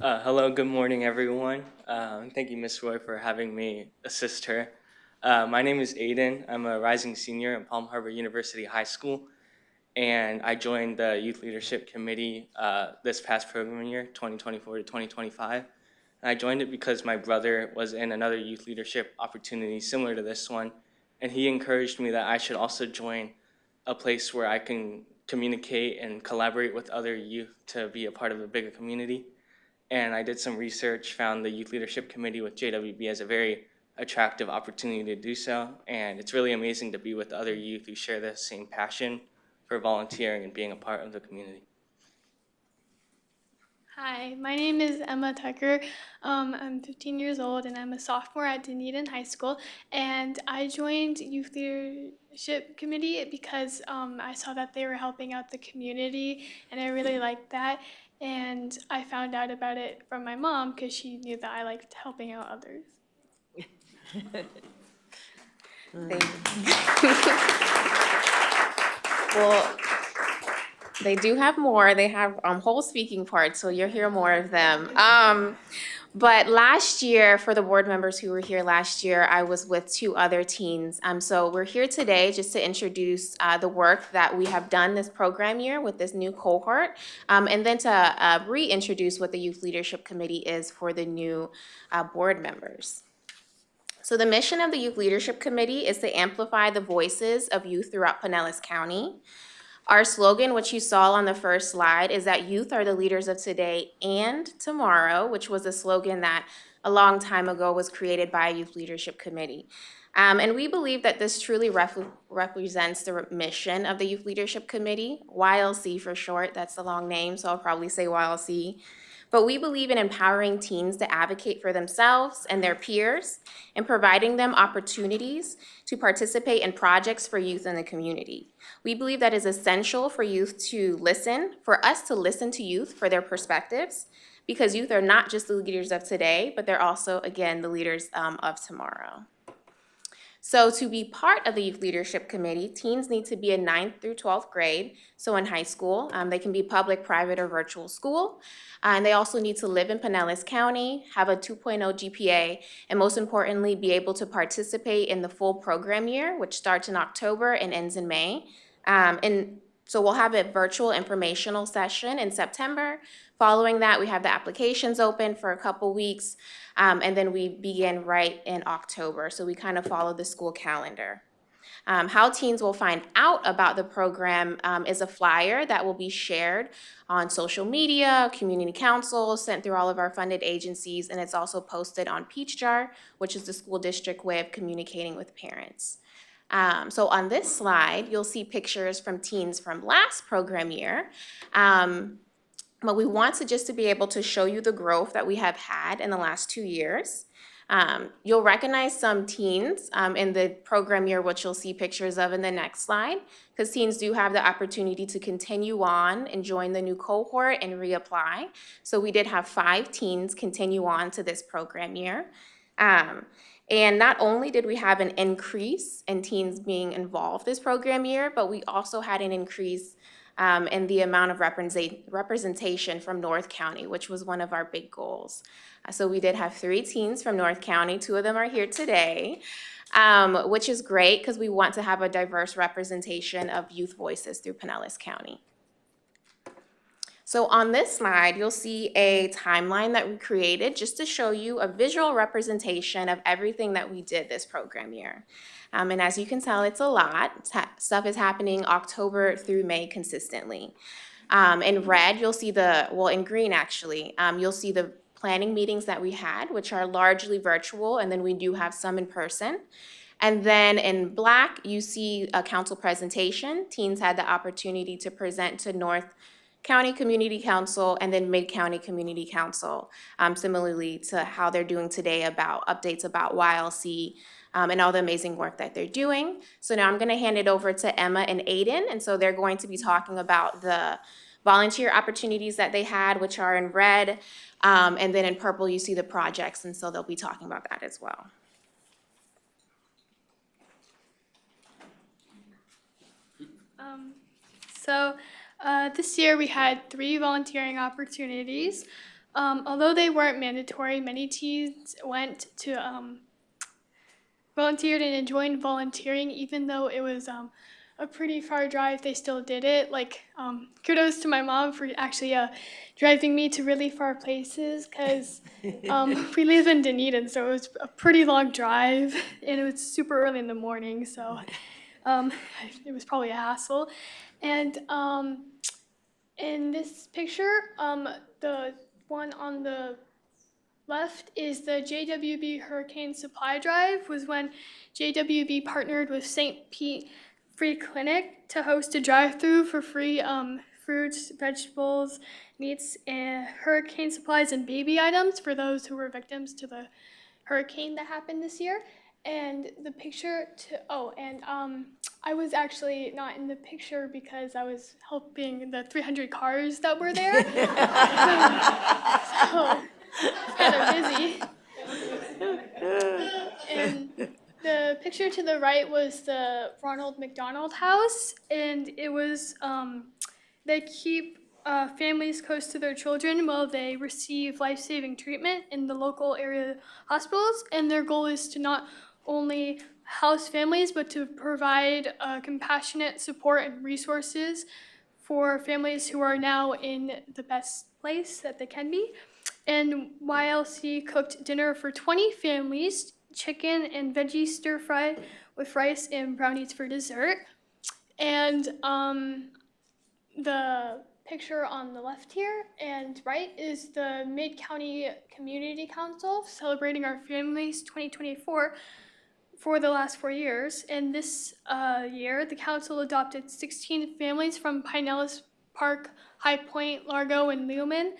Hello, good morning, everyone. Thank you, Ms. Roy, for having me assist her. My name is Aiden. I'm a rising senior at Palm Harbor University High School. And I joined the Youth Leadership Committee this past program year, 2024 to 2025. And I joined it because my brother was in another youth leadership opportunity similar to this one, and he encouraged me that I should also join a place where I can communicate and collaborate with other youth to be a part of a bigger community. And I did some research, found the Youth Leadership Committee with JWB as a very attractive opportunity to do so. And it's really amazing to be with other youth who share the same passion for volunteering and being a part of the community. Hi, my name is Emma Tucker. I'm 15 years old and I'm a sophomore at Dunedin High School. And I joined Youth Leadership Committee because I saw that they were helping out the community and I really liked that. And I found out about it from my mom because she knew that I liked helping out others. Thank you. Well, they do have more. They have whole speaking parts, so you'll hear more of them. But last year, for the board members who were here last year, I was with two other teens. So we're here today just to introduce the work that we have done this program year with this new cohort, and then to reintroduce what the Youth Leadership Committee is for the new board members. So the mission of the Youth Leadership Committee is to amplify the voices of youth throughout Pinellas County. Our slogan, which you saw on the first slide, is that youth are the leaders of today and tomorrow, which was a slogan that a long time ago was created by a Youth Leadership Committee. And we believe that this truly represents the mission of the Youth Leadership Committee, YLC for short. That's the long name, so I'll probably say YLC. But we believe in empowering teens to advocate for themselves and their peers and providing them opportunities to participate in projects for youth in the community. We believe that is essential for youth to listen, for us to listen to youth for their perspectives, because youth are not just the leaders of today, but they're also, again, the leaders of tomorrow. So to be part of the Youth Leadership Committee, teens need to be in 9th through 12th grade, so in high school. They can be public, private, or virtual school. And they also need to live in Pinellas County, have a 2.0 GPA, and most importantly, be able to participate in the full program year, which starts in October and ends in May. And so we'll have a virtual informational session in September. Following that, we have the applications open for a couple weeks, and then we begin right in October. So we kind of follow the school calendar. How teens will find out about the program is a flyer that will be shared on social media, community council, sent through all of our funded agencies, and it's also posted on Peach Jar, which is the school district way of communicating with parents. So on this slide, you'll see pictures from teens from last program year. But we want to be able to show you the growth that we have had in the last 2 years. You'll recognize some teens in the program year, which you'll see pictures of in the next slide, because teens do have the opportunity to continue on and join the new cohort and reapply. So we did have 5 teens continue on to this program year. And not only did we have an increase in teens being involved this program year, but we also had an increase in the amount of representation from North County, which was one of our big goals. So we did have 3 teens from North County. 2 of them are here today, which is great because we want to have a diverse representation of youth voices through Pinellas County. So on this slide, you'll see a timeline that we created just to show you a visual representation of everything that we did this program year. And as you can tell, it's a lot. Stuff is happening October through May consistently. In red, you'll see in green actually, you'll see the planning meetings that we had, which are largely virtual, and then we do have some in person. And then in black, you see a council presentation. Teens had the opportunity to present to North County Community Council and then Mid-County Community Council, similarly to how they're doing today about updates about YLC and all the amazing work that they're doing. So now I'm going to hand it over to Emma and Aiden, and so they're going to be talking about the volunteer opportunities that they had, which are in red, and then in purple you see the projects, and so they'll be talking about that as well. This year we had 3 volunteering opportunities. Although they weren't mandatory, many teens went to volunteered and enjoyed volunteering, even though it was a pretty far drive. They still did it. Like, kudos to my mom for actually driving me to really far places, because we live in Dunedin, so it was a pretty long drive, and it was super early in the morning, so it was probably a hassle. And in this picture, the one on the left is the JWB Hurricane Supply Drive, was when JWB partnered with St. Pete Free Clinic to host a drive-through for free fruits, vegetables, meats, and hurricane supplies and baby items for those who were victims to the hurricane that happened this year. And the picture I was actually not in the picture because I was helping the 300 cars that were there. So it's kind of busy. And the picture to the right was the Ronald McDonald House, and it was they keep families close to their children while they receive life-saving treatment in the local area hospitals, and their goal is to not only house families, but to provide compassionate support and resources for families who are now in the best place that they can be. And YLC cooked dinner for 20 families, chicken and veggie stir fry with rice and brownies for dessert. And the picture on the left here and right is the Mid-County Community Council celebrating our families 2024 for the last 4 years. And this year, the council adopted 16 families from Pinellas Park, High Point, Largo, and Leoman.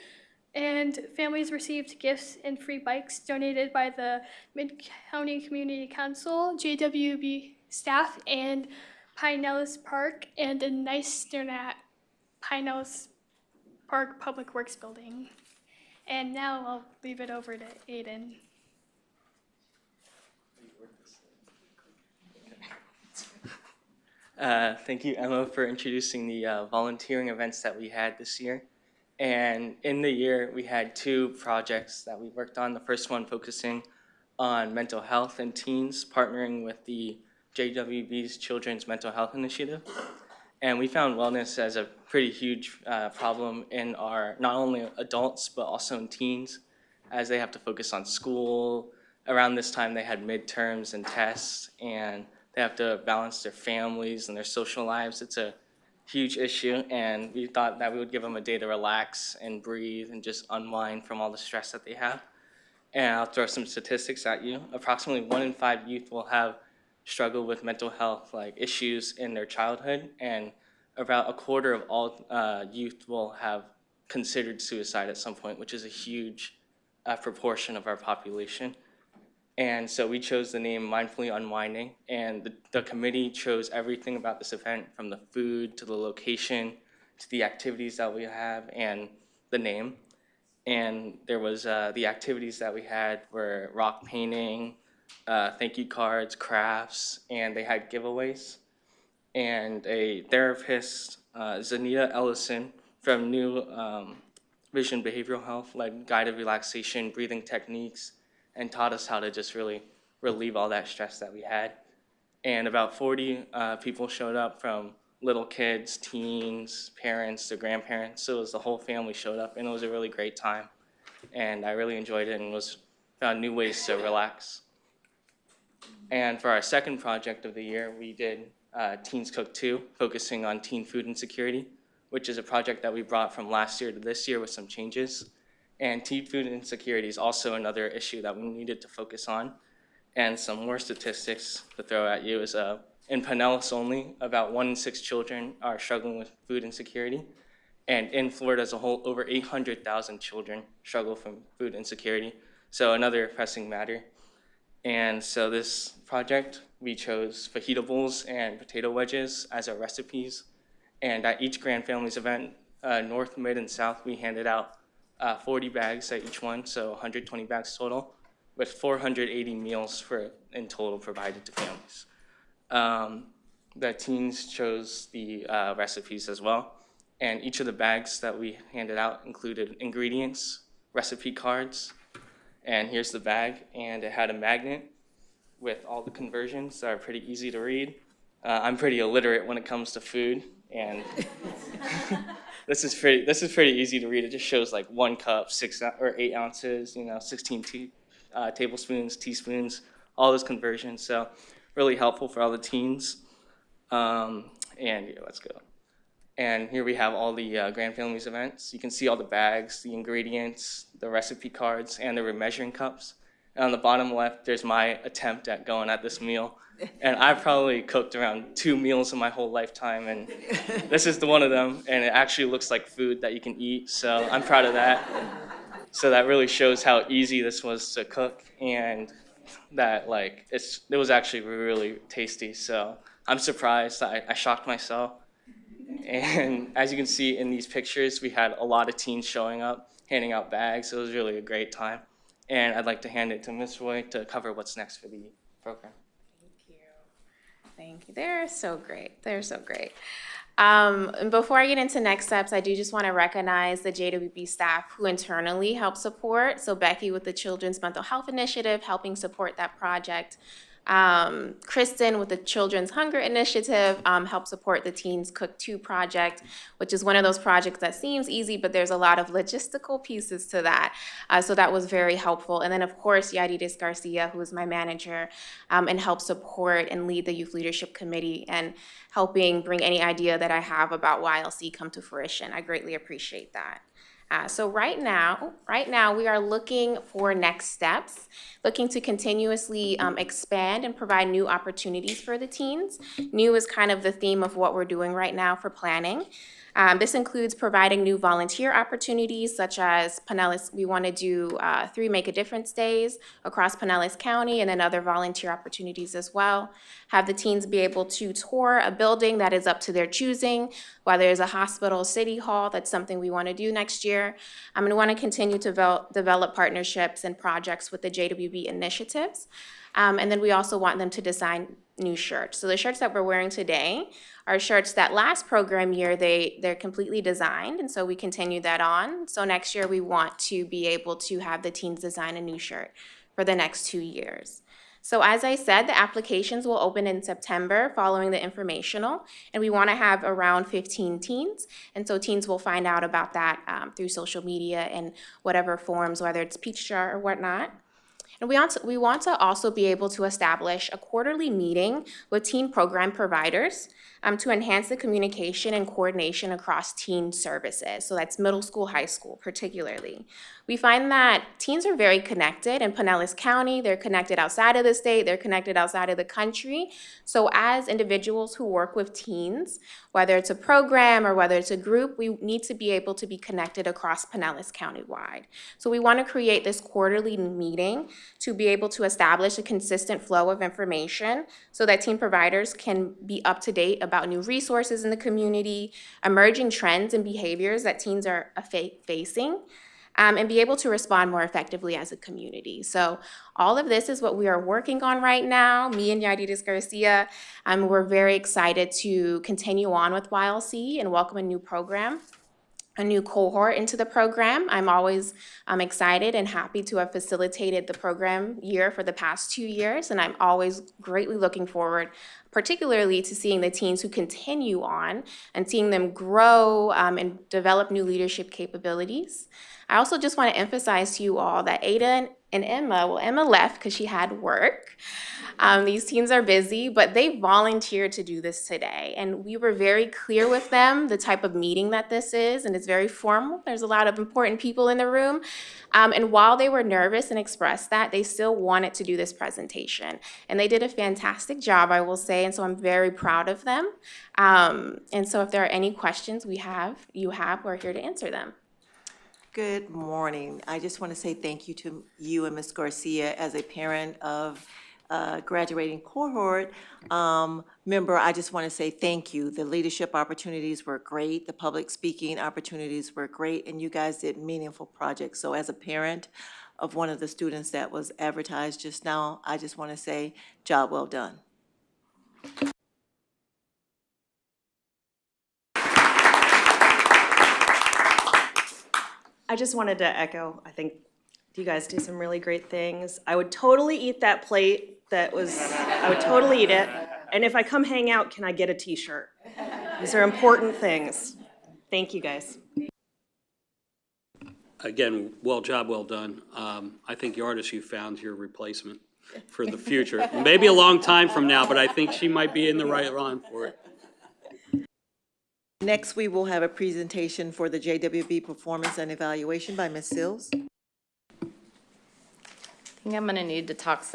And families received gifts and free bikes donated by the Mid-County Community Council, JWB staff, and Pinellas Park, and a nice dinner at Pinellas Park Public Works Building. And now I'll leave it over to Aiden. Thank you, Emma, for introducing the volunteering events that we had this year. And in the year, we had 2 projects that we worked on. The first one focusing on mental health and teens, partnering with the JWB's Children's Mental Health Initiative. And we found wellness as a pretty huge problem in our, not only adults, but also in teens, as they have to focus on school. Around this time, they had midterms and tests, and they have to balance their families and their social lives. It's a huge issue, and we thought that we would give them a day to relax and breathe and just unwind from all the stress that they have. And I'll throw some statistics at you. Approximately 1 in 5 youth will have struggled with mental health issues in their childhood, and about a quarter of all youth will have considered suicide at some point, which is a huge proportion of our population. And so we chose the name Mindfully Unwinding, and the committee chose everything about this event, from the food to the location to the activities that we have and the name. And there was the activities that we had were rock painting, thank you cards, crafts, and they had giveaways. And a therapist, Zanita Ellison from New Vision Behavioral Health, led guided relaxation, breathing techniques, and taught us how to just really relieve all that stress that we had. And about 40 people showed up, from little kids, teens, parents, to grandparents. So it was the whole family showed up, and it was a really great time. And I really enjoyed it and found new ways to relax. And for our second project of the year, we did Teens Cook 2, focusing on teen food insecurity, which is a project that we brought from last year to this year with some changes. And teen food insecurity is also another issue that we needed to focus on. And some more statistics to throw at you is in Pinellas only, about 1 in 6 children are struggling with food insecurity. And in Florida as a whole, over 800,000 children struggle from food insecurity. So another pressing matter. And so this project, we chose fajita bowls and potato wedges as our recipes. And at each Grand Families event, North, Mid, and South, we handed out 40 bags at each one, so 120 bags total, with 480 meals in total provided to families. The teens chose the recipes as well. And each of the bags that we handed out included ingredients, recipe cards, and here's the bag, and it had a magnet with all the conversions that are pretty easy to read. I'm pretty illiterate when it comes to food, and this is pretty easy to read. It just shows like 1 cup, 6 or 8 ounces, 16 tablespoons, teaspoons, all those conversions. So really helpful for all the teens. And here, let's go. And here we have all the Grand Families events. You can see all the bags, the ingredients, the recipe cards, and the measuring cups. And on the bottom left, there's my attempt at going at this meal. And I've probably cooked around 2 meals in my whole lifetime, and this is one of them. And it actually looks like food that you can eat, so I'm proud of that. So that really shows how easy this was to cook, and that it was actually really tasty. So I'm surprised. I shocked myself. And as you can see in these pictures, we had a lot of teens showing up, handing out bags. It was really a great time. And I'd like to hand it to Ms. Roy to cover what's next for the program. Thank you. They're so great. They're so great. And before I get into next steps, I do just want to recognize the JWB staff who internally help support. So Becky with the Children's Mental Health Initiative, helping support that project. Kristen with the Children's Hunger Initiative helped support the Teens Cook 2 project, which is one of those projects that seems easy, but there's a lot of logistical pieces to that. So that was very helpful. And then, of course, Yadidis Garcia, who is my manager, and helped support and lead the Youth Leadership Committee and helping bring any idea that I have about YLC come to fruition. I greatly appreciate that. So right now we are looking for next steps, looking to continuously expand and provide new opportunities for the teens. New is kind of the theme of what we're doing right now for planning. This includes providing new volunteer opportunities, such as Pinellas. We want to do 3 Make a Difference days across Pinellas County, and then other volunteer opportunities as well. Have the teens be able to tour a building that is up to their choosing, whether it's a hospital, city hall. That's something we want to do next year. I'm going to want to continue to develop partnerships and projects with the JWB initiatives. And then we also want them to design new shirts. So the shirts that we're wearing today are shirts that last program year, they're completely designed, and so we continue that on. So next year we want to be able to have the teens design a new shirt for the next 2 years. So as I said, the applications will open in September following the informational, and we want to have around 15 teens. And so teens will find out about that through social media and whatever forms, whether it's Peach Jar or whatnot. And we want to also be able to establish a quarterly meeting with teen program providers to enhance the communication and coordination across teen services. So that's middle school, high school particularly. We find that teens are very connected in Pinellas County. They're connected outside of the state. They're connected outside of the country. So as individuals who work with teens, whether it's a program or whether it's a group, we need to be able to be connected across Pinellas County-wide. So we want to create this quarterly meeting to be able to establish a consistent flow of information so that teen providers can be up to date about new resources in the community, emerging trends and behaviors that teens are facing, and be able to respond more effectively as a community. So all of this is what we are working on right now, me and Yadidis Garcia. We're very excited to continue on with YLC and welcome a new program, a new cohort into the program. I'm always excited and happy to have facilitated the program year for the past 2 years, and I'm always greatly looking forward, particularly to seeing the teens who continue on and seeing them grow and develop new leadership capabilities. I also just want to emphasize to you all that Ada And Emma left because she had work. These teens are busy, but they volunteered to do this today. And we were very clear with them the type of meeting that this is, and it's very formal. There's a lot of important people in the room. And while they were nervous and expressed that, they still wanted to do this presentation. And they did a fantastic job, I will say, and so I'm very proud of them. And so if there are any questions we're here to answer them. Good morning. I just want to say thank you to you and Ms. Garcia as a parent of graduating cohort member. I just want to say thank you. The leadership opportunities were great. The public speaking opportunities were great, and you guys did meaningful projects. So as a parent of one of the students that was advertised just now, I just want to say job well done. I just wanted to echo, I think you guys do some really great things. I would totally eat that plate I would totally eat it. And if I come hang out, can I get a t-shirt? These are important things. Thank you, guys. Again, job well done. I think the artist you found your replacement for the future. Maybe a long time from now, but I think she might be in the right line for it. Next, we will have a presentation for the JWB Performance and Evaluation by Ms. Sills. I think I'm gonna need to talk to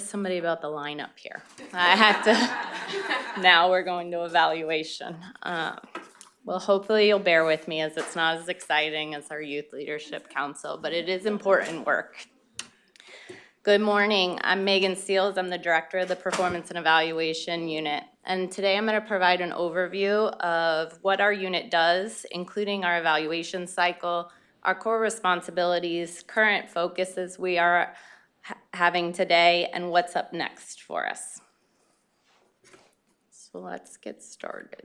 somebody about the lineup here. I have to, now we're going to evaluation. Well, hopefully you'll bear with me as it's not as exciting as our Youth Leadership Council, but it is important work. Good morning, I'm Megan Seals. I'm the Director of the Performance and Evaluation Unit. And today I'm gonna provide an overview of what our unit does, including our evaluation cycle, our core responsibilities, current focuses we are having today, and what's up next for us. So let's get started.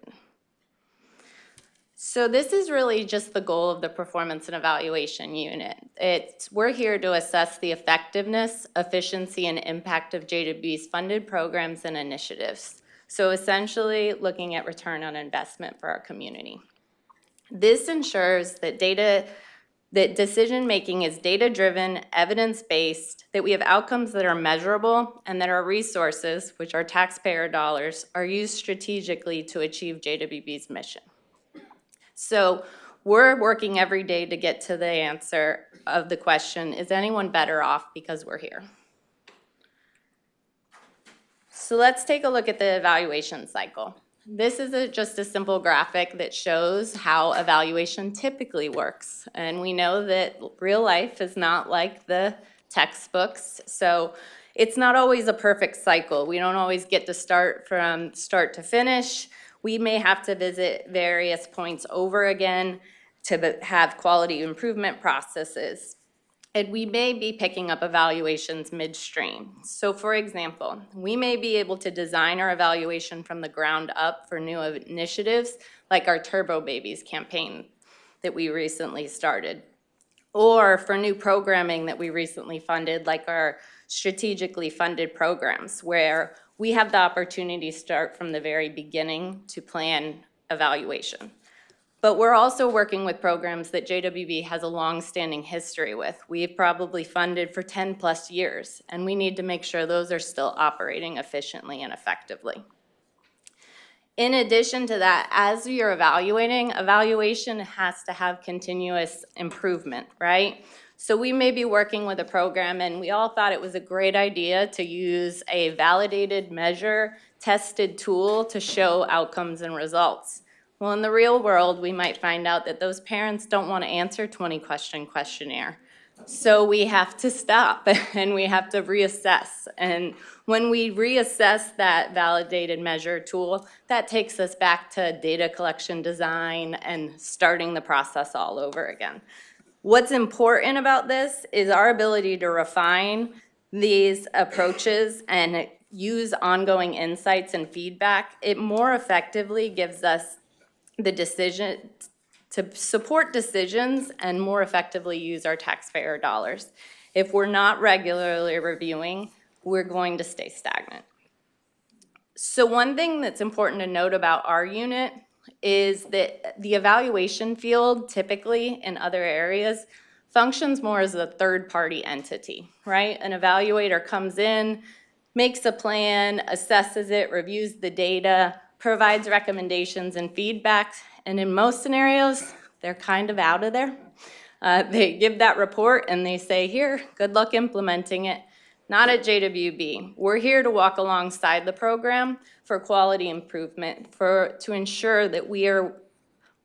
So this is really just the goal of the Performance and Evaluation Unit. We're here to assess the effectiveness, efficiency, and impact of JWB's funded programs and initiatives. So essentially looking at return on investment for our community. This ensures that decision-making is data-driven, evidence-based, that we have outcomes that are measurable, and that our resources, which are taxpayer dollars, are used strategically to achieve JWB's mission. So we're working every day to get to the answer of the question, is anyone better off because we're here? So let's take a look at the evaluation cycle. This is just a simple graphic that shows how evaluation typically works. And we know that real life is not like the textbooks, so it's not always a perfect cycle. We don't always get to start from start to finish. We may have to visit various points over again to have quality improvement processes. And we may be picking up evaluations midstream. So for example, we may be able to design our evaluation from the ground up for new initiatives, like our Turbo Babies campaign that we recently started, or for new programming that we recently funded, like our strategically funded programs, where we have the opportunity to start from the very beginning to plan evaluation. But we're also working with programs that JWB has a long-standing history with. We've probably funded for 10 plus years, and we need to make sure those are still operating efficiently and effectively. In addition to that, as you're evaluating, evaluation has to have continuous improvement, right? So we may be working with a program, and we all thought it was a great idea to use a validated measure, tested tool to show outcomes and results. Well, in the real world, we might find out that those parents don't want to answer 20-question questionnaire. So we have to stop and we have to reassess. And when we reassess that validated measure tool, that takes us back to data collection design and starting the process all over again. What's important about this is our ability to refine these approaches and use ongoing insights and feedback. It more effectively gives us the decision to support decisions and more effectively use our taxpayer dollars. If we're not regularly reviewing, we're going to stay stagnant. So one thing that's important to note about our unit is that the evaluation field typically in other areas functions more as a third-party entity, right? An evaluator comes in, makes a plan, assesses it, reviews the data, provides recommendations and feedback, and in most scenarios, they're kind of out of there. They give that report and they say, here, good luck implementing it. Not at JWB. We're here to walk alongside the program for quality improvement, to ensure that we are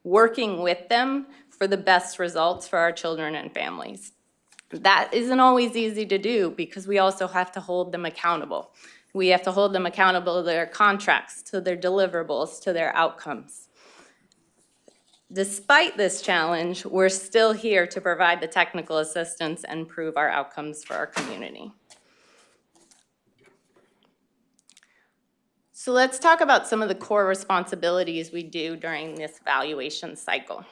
working with them for the best results for our children and families. That isn't always easy to do because we also have to hold them accountable. We have to hold them accountable to their contracts, to their deliverables, to their outcomes. Despite this challenge, we're still here to provide the technical assistance and improve our outcomes for our community. So let's talk about some of the core responsibilities we do during this evaluation cycle.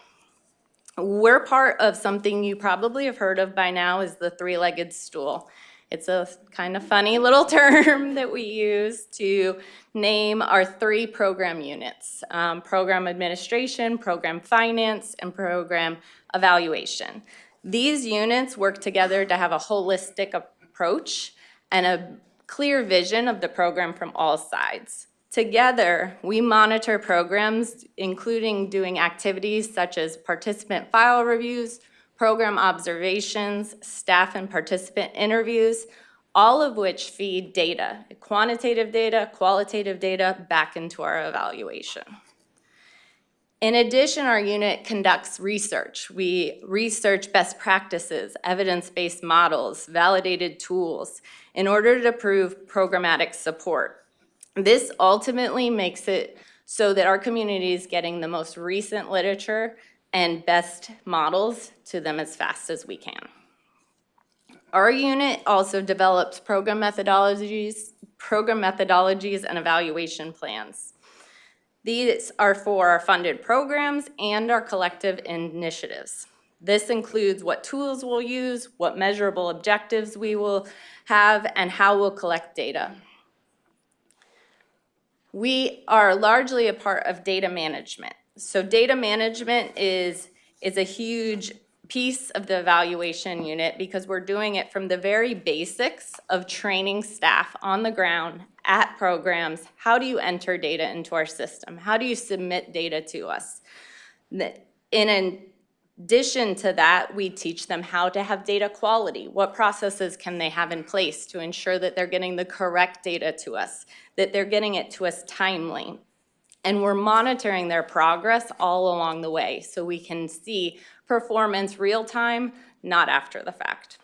We're part of something you probably have heard of by now is the three-legged stool. It's a kind of funny little term that we use to name our 3 program units, program administration, program finance, and program evaluation. These units work together to have a holistic approach and a clear vision of the program from all sides. Together, we monitor programs, including doing activities such as participant file reviews, program observations, staff and participant interviews, all of which feed data, quantitative data, qualitative data, back into our evaluation. In addition, our unit conducts research. We research best practices, evidence-based models, validated tools in order to prove programmatic support. This ultimately makes it so that our community is getting the most recent literature and best models to them as fast as we can. Our unit also develops program methodologies and evaluation plans. These are for our funded programs and our collective initiatives. This includes what tools we'll use, what measurable objectives we will have, and how we'll collect data. We are largely a part of data management. So data management is a huge piece of the evaluation unit because we're doing it from the very basics of training staff on the ground at programs. How do you enter data into our system? How do you submit data to us? In addition to that, we teach them how to have data quality. What processes can they have in place to ensure that they're getting the correct data to us, that they're getting it to us timely. And we're monitoring their progress all along the way so we can see performance real time, not after the fact.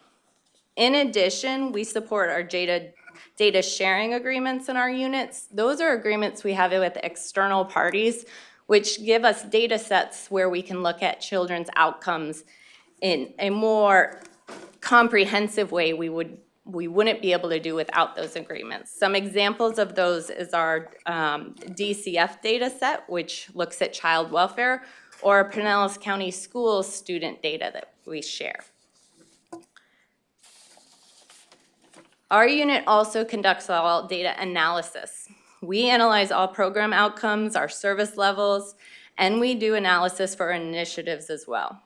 In addition, we support our data sharing agreements in our units. Those are agreements we have with external parties, which give us data sets where we can look at children's outcomes in a more comprehensive way we wouldn't be able to do without those agreements. Some examples of those is our DCF data set, which looks at child welfare, or Pinellas County Schools student data that we share. Our unit also conducts all data analysis. We analyze all program outcomes, our service levels, and we do analysis for our initiatives as well.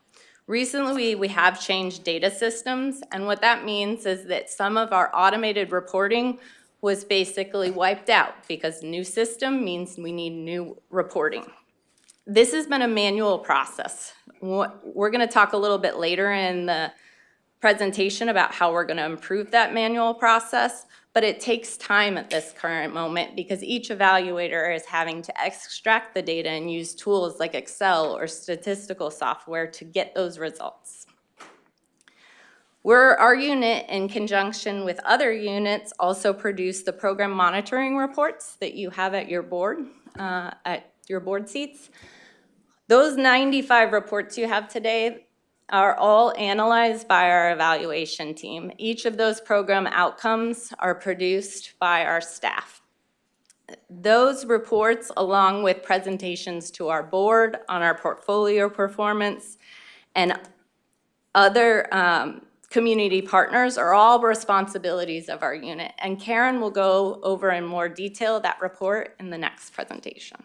Recently, we have changed data systems, and what that means is that some of our automated reporting was basically wiped out because new system means we need new reporting. This has been a manual process. We're going to talk a little bit later in the presentation about how we're going to improve that manual process, but it takes time at this current moment because each evaluator is having to extract the data and use tools like Excel or statistical software to get those results. Our unit, in conjunction with other units, also produce the program monitoring reports that you have at your board seats. Those 95 reports you have today are all analyzed by our evaluation team. Each of those program outcomes are produced by our staff. Those reports, along with presentations to our board on our portfolio performance and other community partners, are all responsibilities of our unit. And Karen will go over in more detail that report in the next presentation.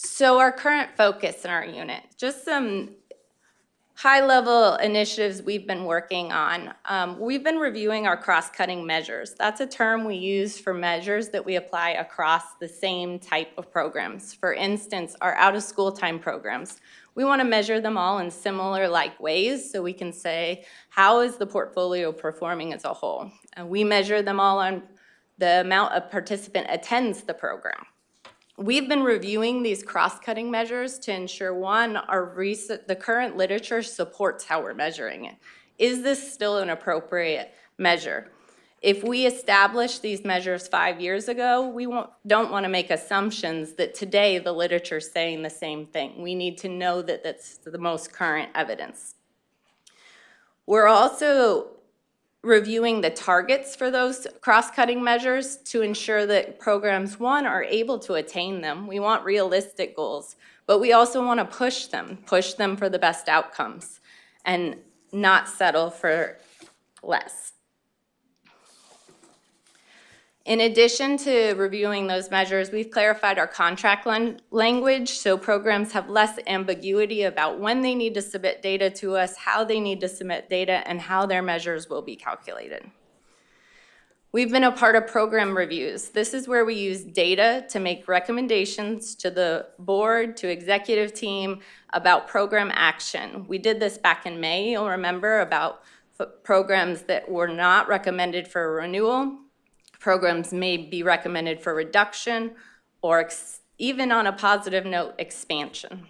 So our current focus in our unit, just some high-level initiatives we've been working on. We've been reviewing our cross-cutting measures. That's a term we use for measures that we apply across the same type of programs. For instance, our out-of-school time programs. We want to measure them all in similar like ways so we can say, how is the portfolio performing as a whole? And we measure them all on the amount a participant attends the program. We've been reviewing these cross-cutting measures to ensure, one, the current literature supports how we're measuring it. Is this still an appropriate measure? If we established these measures 5 years ago, we don't want to make assumptions that today the literature is saying the same thing. We need to know that that's the most current evidence. We're also reviewing the targets for those cross-cutting measures to ensure that programs, one, are able to attain them. We want realistic goals, but we also want to push them for the best outcomes and not settle for less. In addition to reviewing those measures, we've clarified our contract language so programs have less ambiguity about when they need to submit data to us, how they need to submit data, and how their measures will be calculated. We've been a part of program reviews. This is where we use data to make recommendations to the board, to executive team about program action. We did this back in May, you'll remember, about programs that were not recommended for renewal. Programs may be recommended for reduction or even on a positive note, expansion.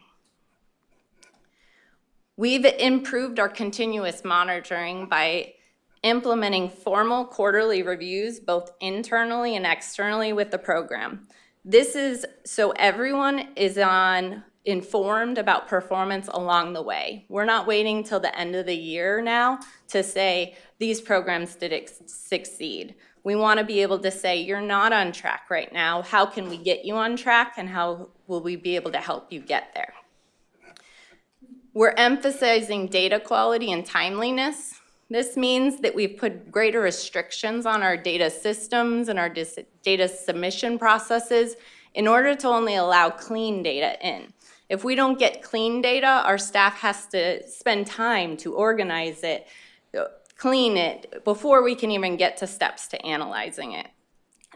We've improved our continuous monitoring by implementing formal quarterly reviews both internally and externally with the program. This is so everyone is informed about performance along the way. We're not waiting till the end of the year now to say these programs did succeed. We want to be able to say, you're not on track right now. How can we get you on track, and how will we be able to help you get there? We're emphasizing data quality and timeliness. This means that we've put greater restrictions on our data systems and our data submission processes in order to only allow clean data in. If we don't get clean data, our staff has to spend time to organize it, clean it, before we can even get to steps to analyzing it.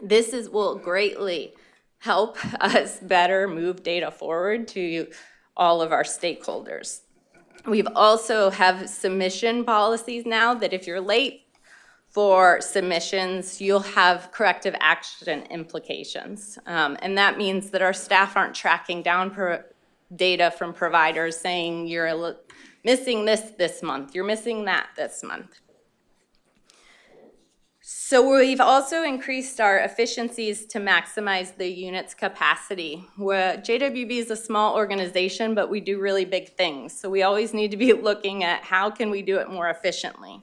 This will greatly help us better move data forward to all of our stakeholders. We've also have submission policies now that if you're late for submissions, you'll have corrective action implications. And that means that our staff aren't tracking down data from providers saying you're missing this month, you're missing that this month. So we've also increased our efficiencies to maximize the unit's capacity. JWB is a small organization, but we do really big things. So we always need to be looking at how can we do it more efficiently.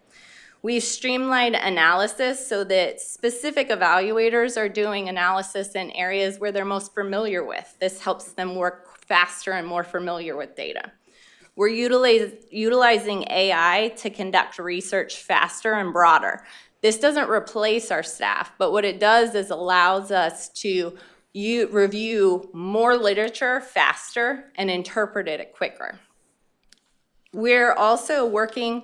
We've streamlined analysis so that specific evaluators are doing analysis in areas where they're most familiar with. This helps them work faster and more familiar with data. We're utilizing AI to conduct research faster and broader. This doesn't replace our staff, but what it does is allows us to review more literature faster and interpret it quicker. We're also working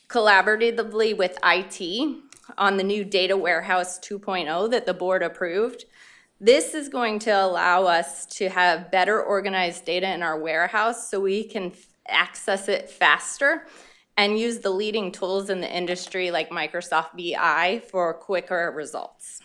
collaboratively with IT on the new Data Warehouse 2.0 that the board approved. This is going to allow us to have better organized data in our warehouse so we can access it faster and use the leading tools in the industry like Microsoft BI for quicker results.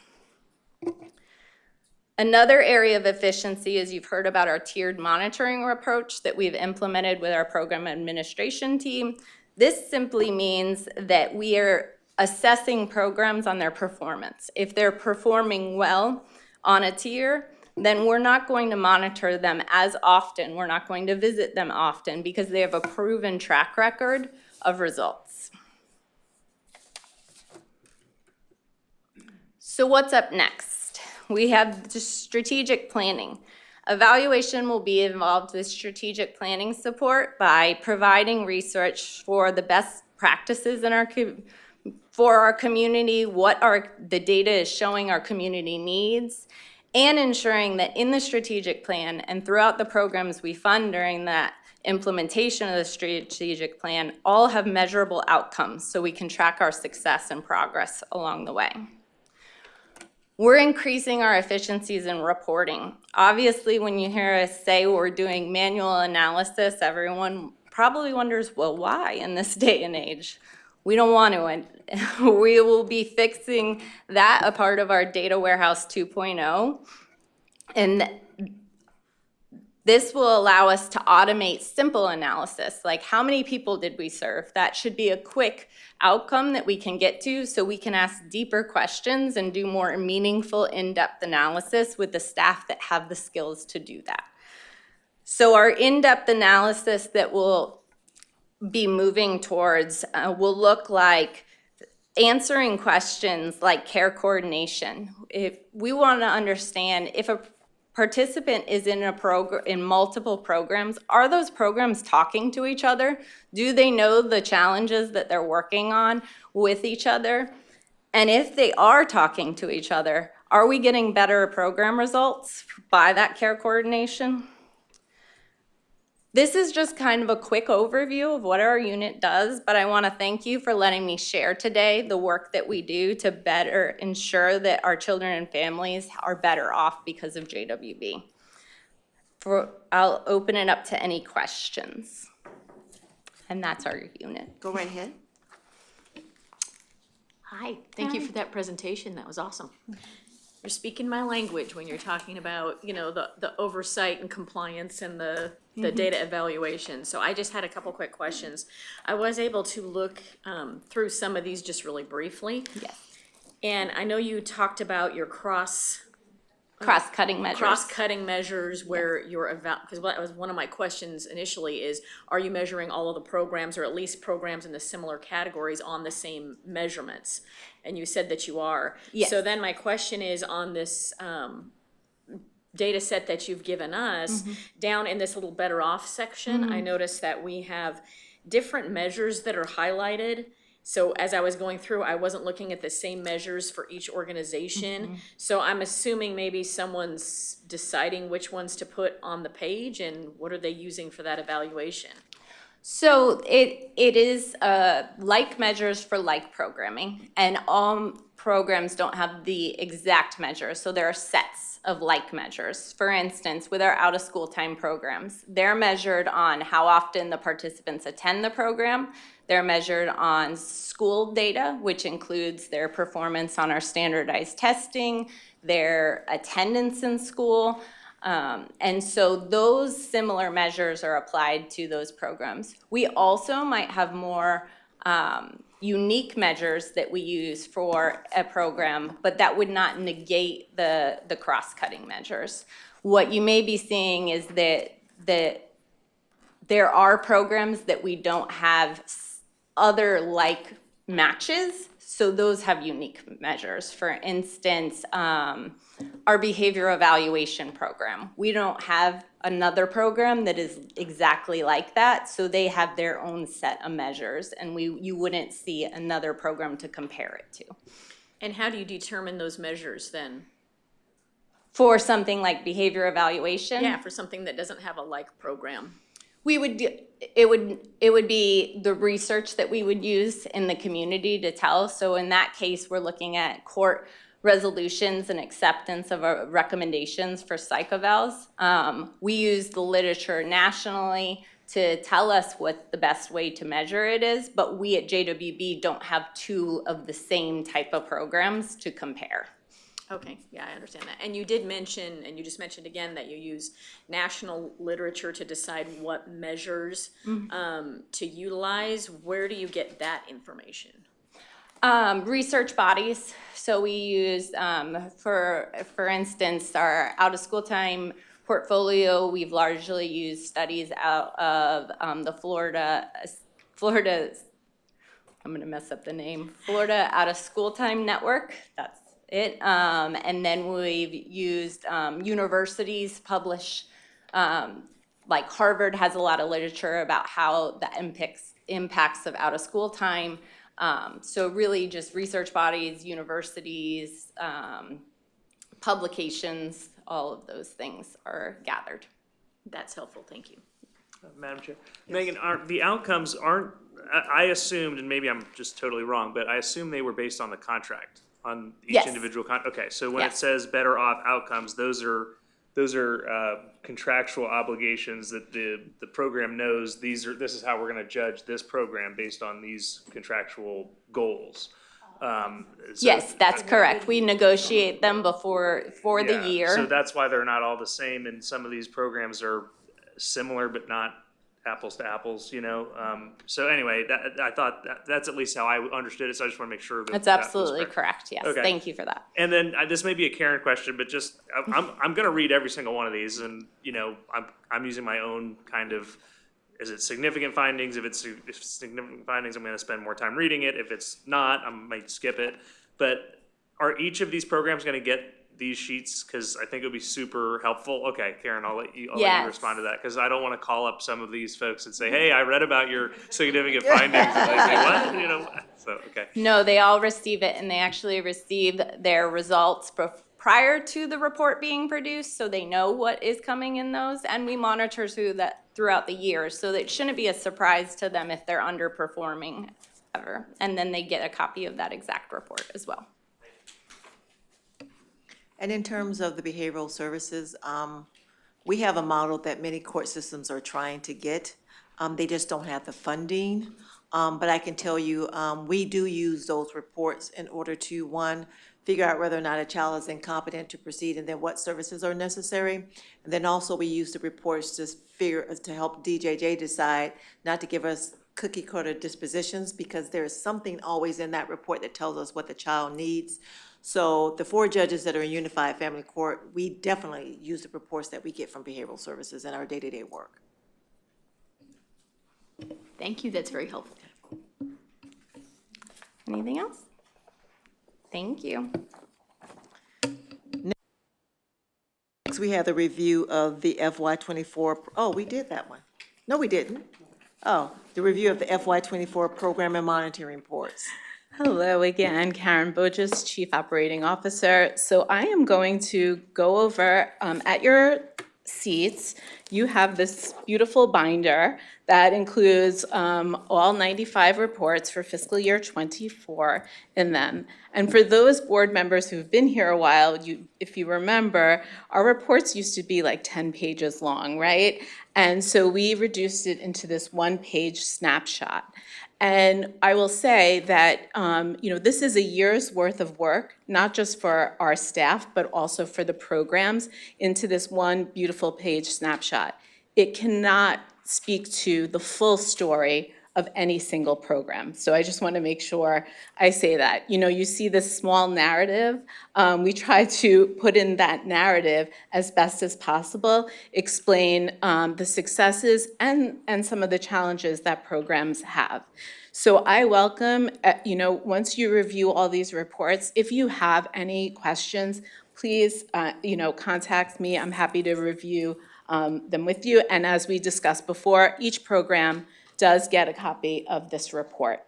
Another area of efficiency is you've heard about our tiered monitoring approach that we've implemented with our program administration team. This simply means that we are assessing programs on their performance. If they're performing well on a tier, then we're not going to monitor them as often. We're not going to visit them often because they have a proven track record of results. So what's up next? We have just strategic planning. Evaluation will be involved with strategic planning support by providing research for the best practices in for our community, what the data is showing our community needs, and ensuring that in the strategic plan and throughout the programs we fund during that implementation of the strategic plan all have measurable outcomes so we can track our success and progress along the way. We're increasing our efficiencies in reporting. Obviously, when you hear us say we're doing manual analysis, everyone probably wonders, well, why in this day and age? We don't want to, and we will be fixing that, a part of our data warehouse 2.0. And this will allow us to automate simple analysis, like how many people did we serve? That should be a quick outcome that we can get to so we can ask deeper questions and do more meaningful, in-depth analysis with the staff that have the skills to do that. So our in-depth analysis that we'll be moving towards will look like answering questions like care coordination. If we want to understand if a participant is in a program, in multiple programs, are those programs talking to each other? Do they know the challenges that they're working on with each other? And if they are talking to each other, are we getting better program results by that care coordination? This is just kind of a quick overview of what our unit does, but I want to thank you for letting me share today the work that we do to better ensure that our children and families are better off because of JWB. I'll open it up to any questions. And that's our unit. Go right ahead. Hi, thank you for that presentation. That was awesome. You're speaking my language when you're talking about, you know, the oversight and compliance and the data evaluation. So I just had a couple quick questions. I was able to look through some of these just really briefly. Yes. And I know you talked about your cross-cutting measures. Cross-cutting measures where you're because what was one of my questions initially is, are you measuring all of the programs or at least programs in the similar categories on the same measurements? And you said that you are. Yes. So then my question is on this data set that you've given us, down in this little better off section, I noticed that we have different measures that are highlighted. So as I was going through, I wasn't looking at the same measures for each organization. So I'm assuming maybe someone's deciding which ones to put on the page and what are they using for that evaluation? So it is like measures for like programming, and all programs don't have the exact measures, so there are sets of like measures. For instance, with our out-of-school time programs, they're measured on how often the participants attend the program. They're measured on school data, which includes their performance on our standardized testing, their attendance in school. And so those similar measures are applied to those programs. We also might have more unique measures that we use for a program, but that would not negate the cross-cutting measures. What you may be seeing is that there are programs that we don't have other like matches, so those have unique measures. For instance, our behavior evaluation program. We don't have another program that is exactly like that, so they have their own set of measures, and you wouldn't see another program to compare it to. And how do you determine those measures then? For something like behavior evaluation? Yeah, for something that doesn't have a like program. We would do, it would be the research that we would use in the community to tell. So in that case, we're looking at court resolutions and acceptance of our recommendations for psych evals. We use the literature nationally to tell us what the best way to measure it is, but we at JWB don't have two of the same type of programs to compare. Okay, yeah, I understand that. And you did mention, and you just mentioned again, that you use national literature to decide what measures to utilize. Where do you get that information? Research bodies. So we use, for instance, our out-of-school time portfolio. We've largely used studies out of the Florida, I'm gonna mess up the name, Florida Out-of-School Time Network. That's it. And then we've used universities publish, like Harvard has a lot of literature about how the impacts of out-of-school time. So really just research bodies, universities, publications, all of those things are gathered. That's helpful, thank you. Madam Chair. Megan, the outcomes aren't, I assumed, and maybe I'm just totally wrong, but I assume they were based on the contract, on each Yes. individual okay, so when it Yes. says better off outcomes, those are contractual obligations that the program knows this is how we're gonna judge this program based on these contractual goals. Yes, that's correct. We negotiate them for the Yeah, year. so that's why they're not all the same, and some of these programs are similar but not apples to apples, you know? So anyway, I thought that's at least how I understood it, so I just wanna make sure that. That's that was absolutely correct, yes. Okay. Thank you for that. And then, this may be a Karen question, but just, I'm gonna read every single one of these, and, you know, I'm using my own kind of, is it significant findings? If it's significant findings, I'm gonna spend more time reading it. If it's not, I might skip it. But are each of these programs gonna get these sheets? Because I think it would be super helpful. Okay, Karen, I'll let you Yes. respond to that, because I don't want to call up some of these folks and say, hey, I read about your significant findings, and they say, what? You know, so, okay. No, they all receive it, and they actually receive their results prior to the report being produced, so they know what is coming in those, and we monitor throughout the year, so it shouldn't be a surprise to them if they're underperforming ever. And then they get a copy of that exact report as well. And in terms of the behavioral services, we have a model that many court systems are trying to get. They just don't have the funding. But I can tell you, we do use those reports in order to, one, figure out whether or not a child is incompetent to proceed, and then what services are necessary. And then also we use the reports to help DJJ decide not to give us cookie cutter dispositions, because there is something always in that report that tells us what the child needs. So the 4 judges that are in Unified Family Court, we definitely use the reports that we get from behavioral services in our day-to-day work. Thank you, that's very helpful. Anything else? Thank you. Next, we have the review of the FY24, oh, we did that one. No, we didn't. Oh, the review of the FY24 program and monitoring reports. Hello again, Karen Boges, Chief Operating Officer. So I am going to go over, at your seats, you have this beautiful binder that includes all 95 reports for fiscal year 24 in them. And for those board members who've been here a while, if you remember, our reports used to be like 10 pages long, right? And so we reduced it into this 1-page snapshot. And I will say that, this is a year's worth of work, not just for our staff, but also for the programs into this one beautiful page snapshot. It cannot speak to the full story of any single program. So I just want to make sure I say that. You see this small narrative. We try to put in that narrative as best as possible, explain the successes and some of the challenges that programs have. So I welcome, once you review all these reports, if you have any questions, please, contact me. I'm happy to review them with you. And as we discussed before, each program does get a copy of this report.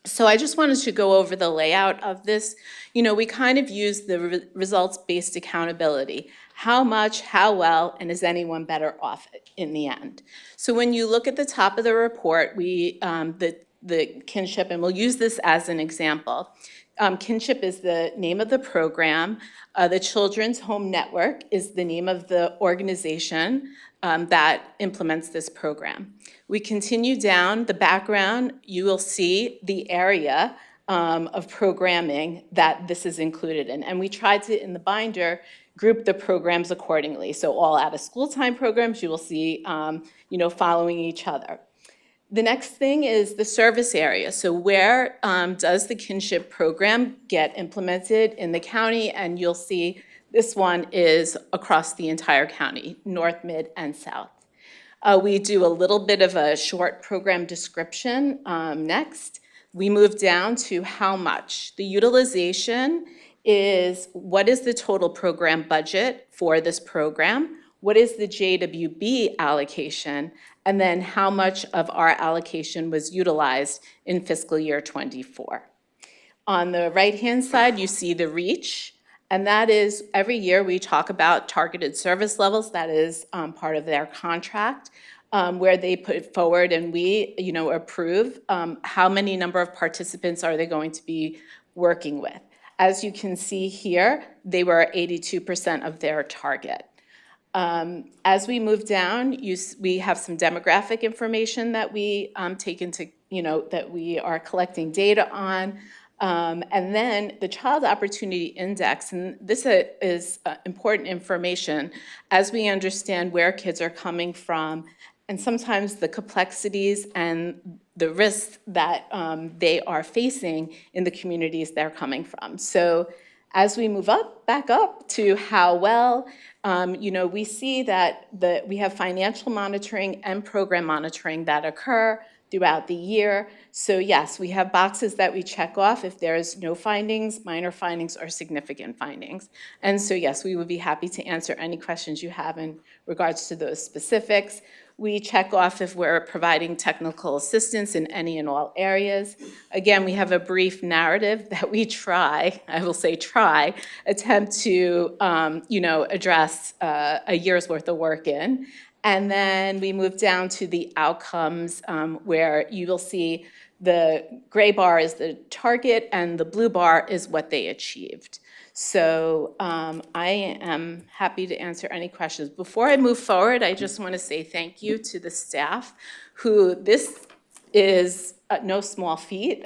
So I just wanted to go over the layout of this. We kind of use the results-based accountability. How much, how well, and is anyone better off in the end? So when you look at the top of the report, the kinship, and we'll use this as an example. Kinship is the name of the program. The Children's Home Network is the name of the organization that implements this program. We continue down the background, you will see the area of programming that this is included in. And we tried to, in the binder, group the programs accordingly. So all out-of-school time programs, you will see following each other. The next thing is the service area. So where does the kinship program get implemented in the county? And you'll see this one is across the entire county, north, mid, and south. We do a little bit of a short program description next. We move down to how much. The utilization is what is the total program budget for this program? What is the JWB allocation? And then how much of our allocation was utilized in fiscal year 24. On the right-hand side, you see the reach, And that is, every year we talk about targeted service levels. That is part of their contract, where they put forward and we, approve how many number of participants are they going to be working with. As you can see here, they were 82% of their target. As we move down, we have some demographic information that we take into, that we are collecting data on. And then the Child Opportunity Index, and this is important information as we understand where kids are coming from and sometimes the complexities and the risks that they are facing in the communities they're coming from. So as we move back up to how well, we see that we have financial monitoring and program monitoring that occur throughout the year. So yes, we have boxes that we check off if there's no findings, minor findings, or significant findings. And so yes, we would be happy to answer any questions you have in regards to those specifics. We check off if we're providing technical assistance in any and all areas. Again, we have a brief narrative that we attempt to, address a year's worth of work in. And then we move down to the outcomes where you will see the gray bar is the target and the blue bar is what they achieved. So I am happy to answer any questions. Before I move forward, I just want to say thank you to the staff this is no small feat.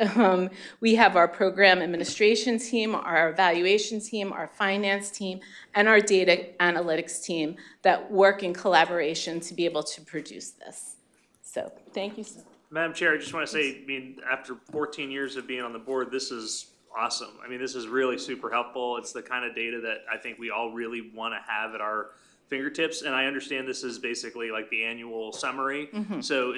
We have our program administration team, our evaluation team, our finance team, and our data analytics team that work in collaboration to be able to produce this. So thank you so much. Madam Chair, I just want to say, after 14 years of being on the board, this is awesome. This is really super helpful. It's the kind of data that I think we all really want to have at our fingertips. And I understand this is basically like the annual summary. Mm-hmm. So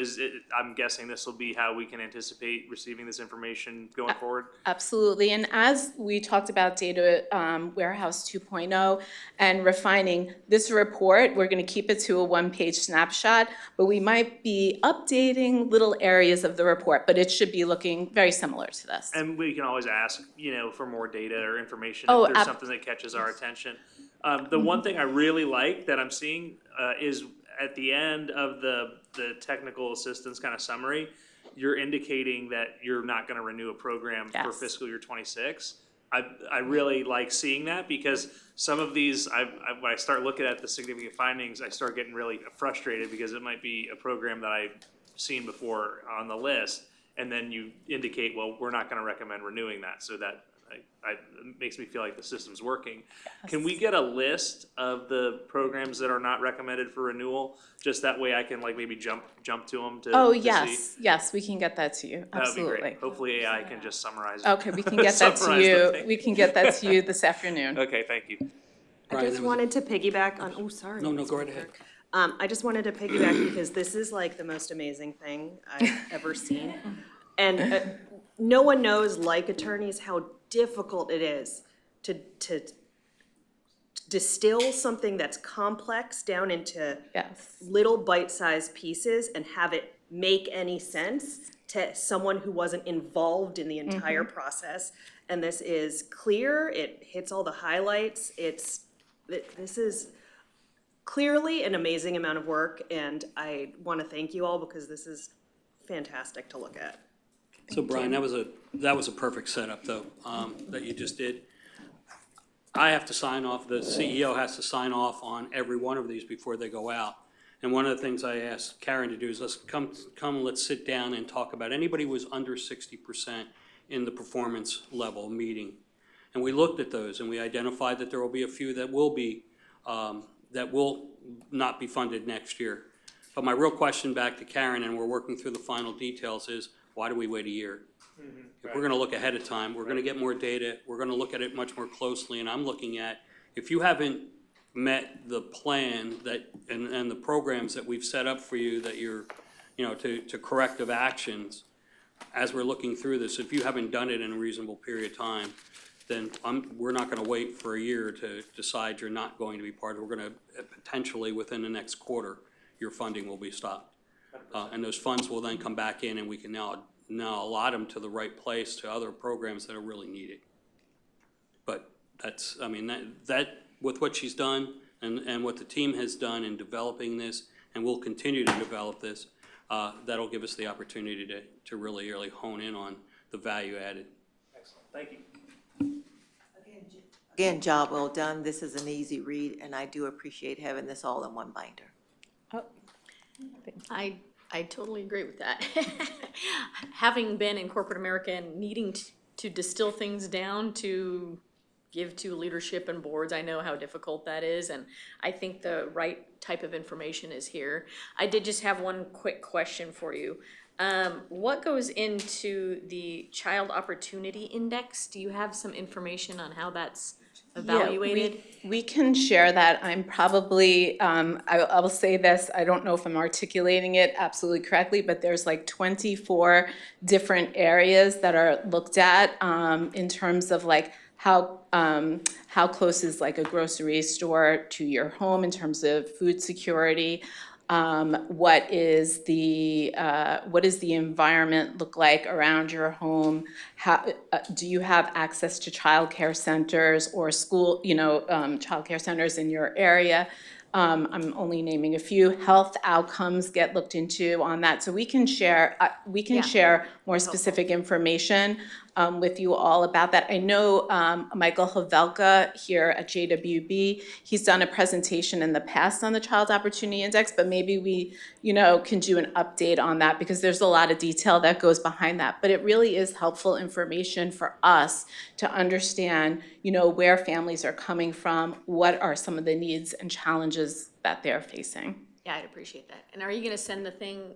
I'm guessing this will be how we can anticipate receiving this information going forward? Absolutely. And as we talked about Data Warehouse 2.0 and refining this report, we're going to keep it to a one-page snapshot, but we might be updating little areas of the report, but it should be looking very similar to this. And we can always ask, for more data or information Oh, if there's something that catches our attention. The one thing I really like that I'm seeing is at the end of the technical assistance kind of summary, you're indicating that you're not going to renew a program for fiscal year 26. I really like seeing that because some of these, when I start looking at the significant findings, I start getting really frustrated because it might be a program that I've seen before on the list, and then you indicate, well, we're not going to recommend renewing that, so that it makes me feel like the system's working. Yes. Can we get a list of the programs that are not recommended for renewal? Just that way I can maybe jump to them to yes. see? Yes, we can get that to you. Absolutely. That would be great. Hopefully AI can just summarize it. Okay, we can get that to you. We can get that to you this afternoon. Okay, thank you. I just wanted to piggyback on, No, go right ahead. I just wanted to piggyback because this is like the most amazing thing I've ever seen. And no one knows, like attorneys, how difficult it is to distill something that's complex down into little bite-sized pieces and have it make any sense to someone who wasn't involved in the entire process. And this is clear, it hits all the highlights, this is clearly an amazing amount of work, and I want to thank you all because this is fantastic to look at. So Brian, that was a perfect setup though, that you just did. I have to sign off, the CEO has to sign off on every one of these before they go out. And one of the things I asked Karen to do is let's come, let's sit down and talk about anybody who was under 60% in the performance level meeting. And we looked at those and we identified that there will be a few that will be, that will not be funded next year. But my real question back to Karen, and we're working through the final details, is why do we wait a year? If we're gonna look ahead of time, we're gonna get more data, we're gonna look at it much more closely, and I'm looking at, if you haven't met the plan that, and the programs that we've set up for you that you're, to corrective actions, as we're looking through this, if you haven't done it in a reasonable period of time, then we're not gonna wait for a year to decide you're not going to be part of it. We're gonna potentially, within the next quarter, your funding will be stopped. And those funds will then come back in and we can now allot them to the right place, to other programs that are really needed. But That's, I mean, that with what she's done and what the team has done in developing this, and will continue to develop this, that'll give us the opportunity to really hone in on the value added. Excellent, thank you. Again, job well done. This is an easy read, and I do appreciate having this all in one binder. I totally agree with that. Having been in corporate America and needing to distill things down to give to leadership and boards, I know how difficult that is, and I think the right type of information is here. I did just have one quick question for you. What goes into the Child Opportunity Index? Do you have some information on how that's evaluated? Yeah, we can share that. I'm probably, I will say this, I don't know if I'm articulating it absolutely correctly, but there's like 24 different areas that are looked at in terms of like how close is like a grocery store to your home in terms of food security. What is the environment look like around your home? How do you have access to childcare centers or school, childcare centers in your area? I'm only naming a few. Health outcomes get looked into on that, so we can share share more specific information with you all about that. I know Michael Havelka here at JWB, he's done a presentation in the past on the Child Opportunity Index, but maybe we, can do an update on that because there's a lot of detail that goes behind that. But it really is helpful information for us to understand, where families are coming from, what are some of the needs and challenges that they're facing. Yeah, I'd appreciate that. And are you gonna send the thing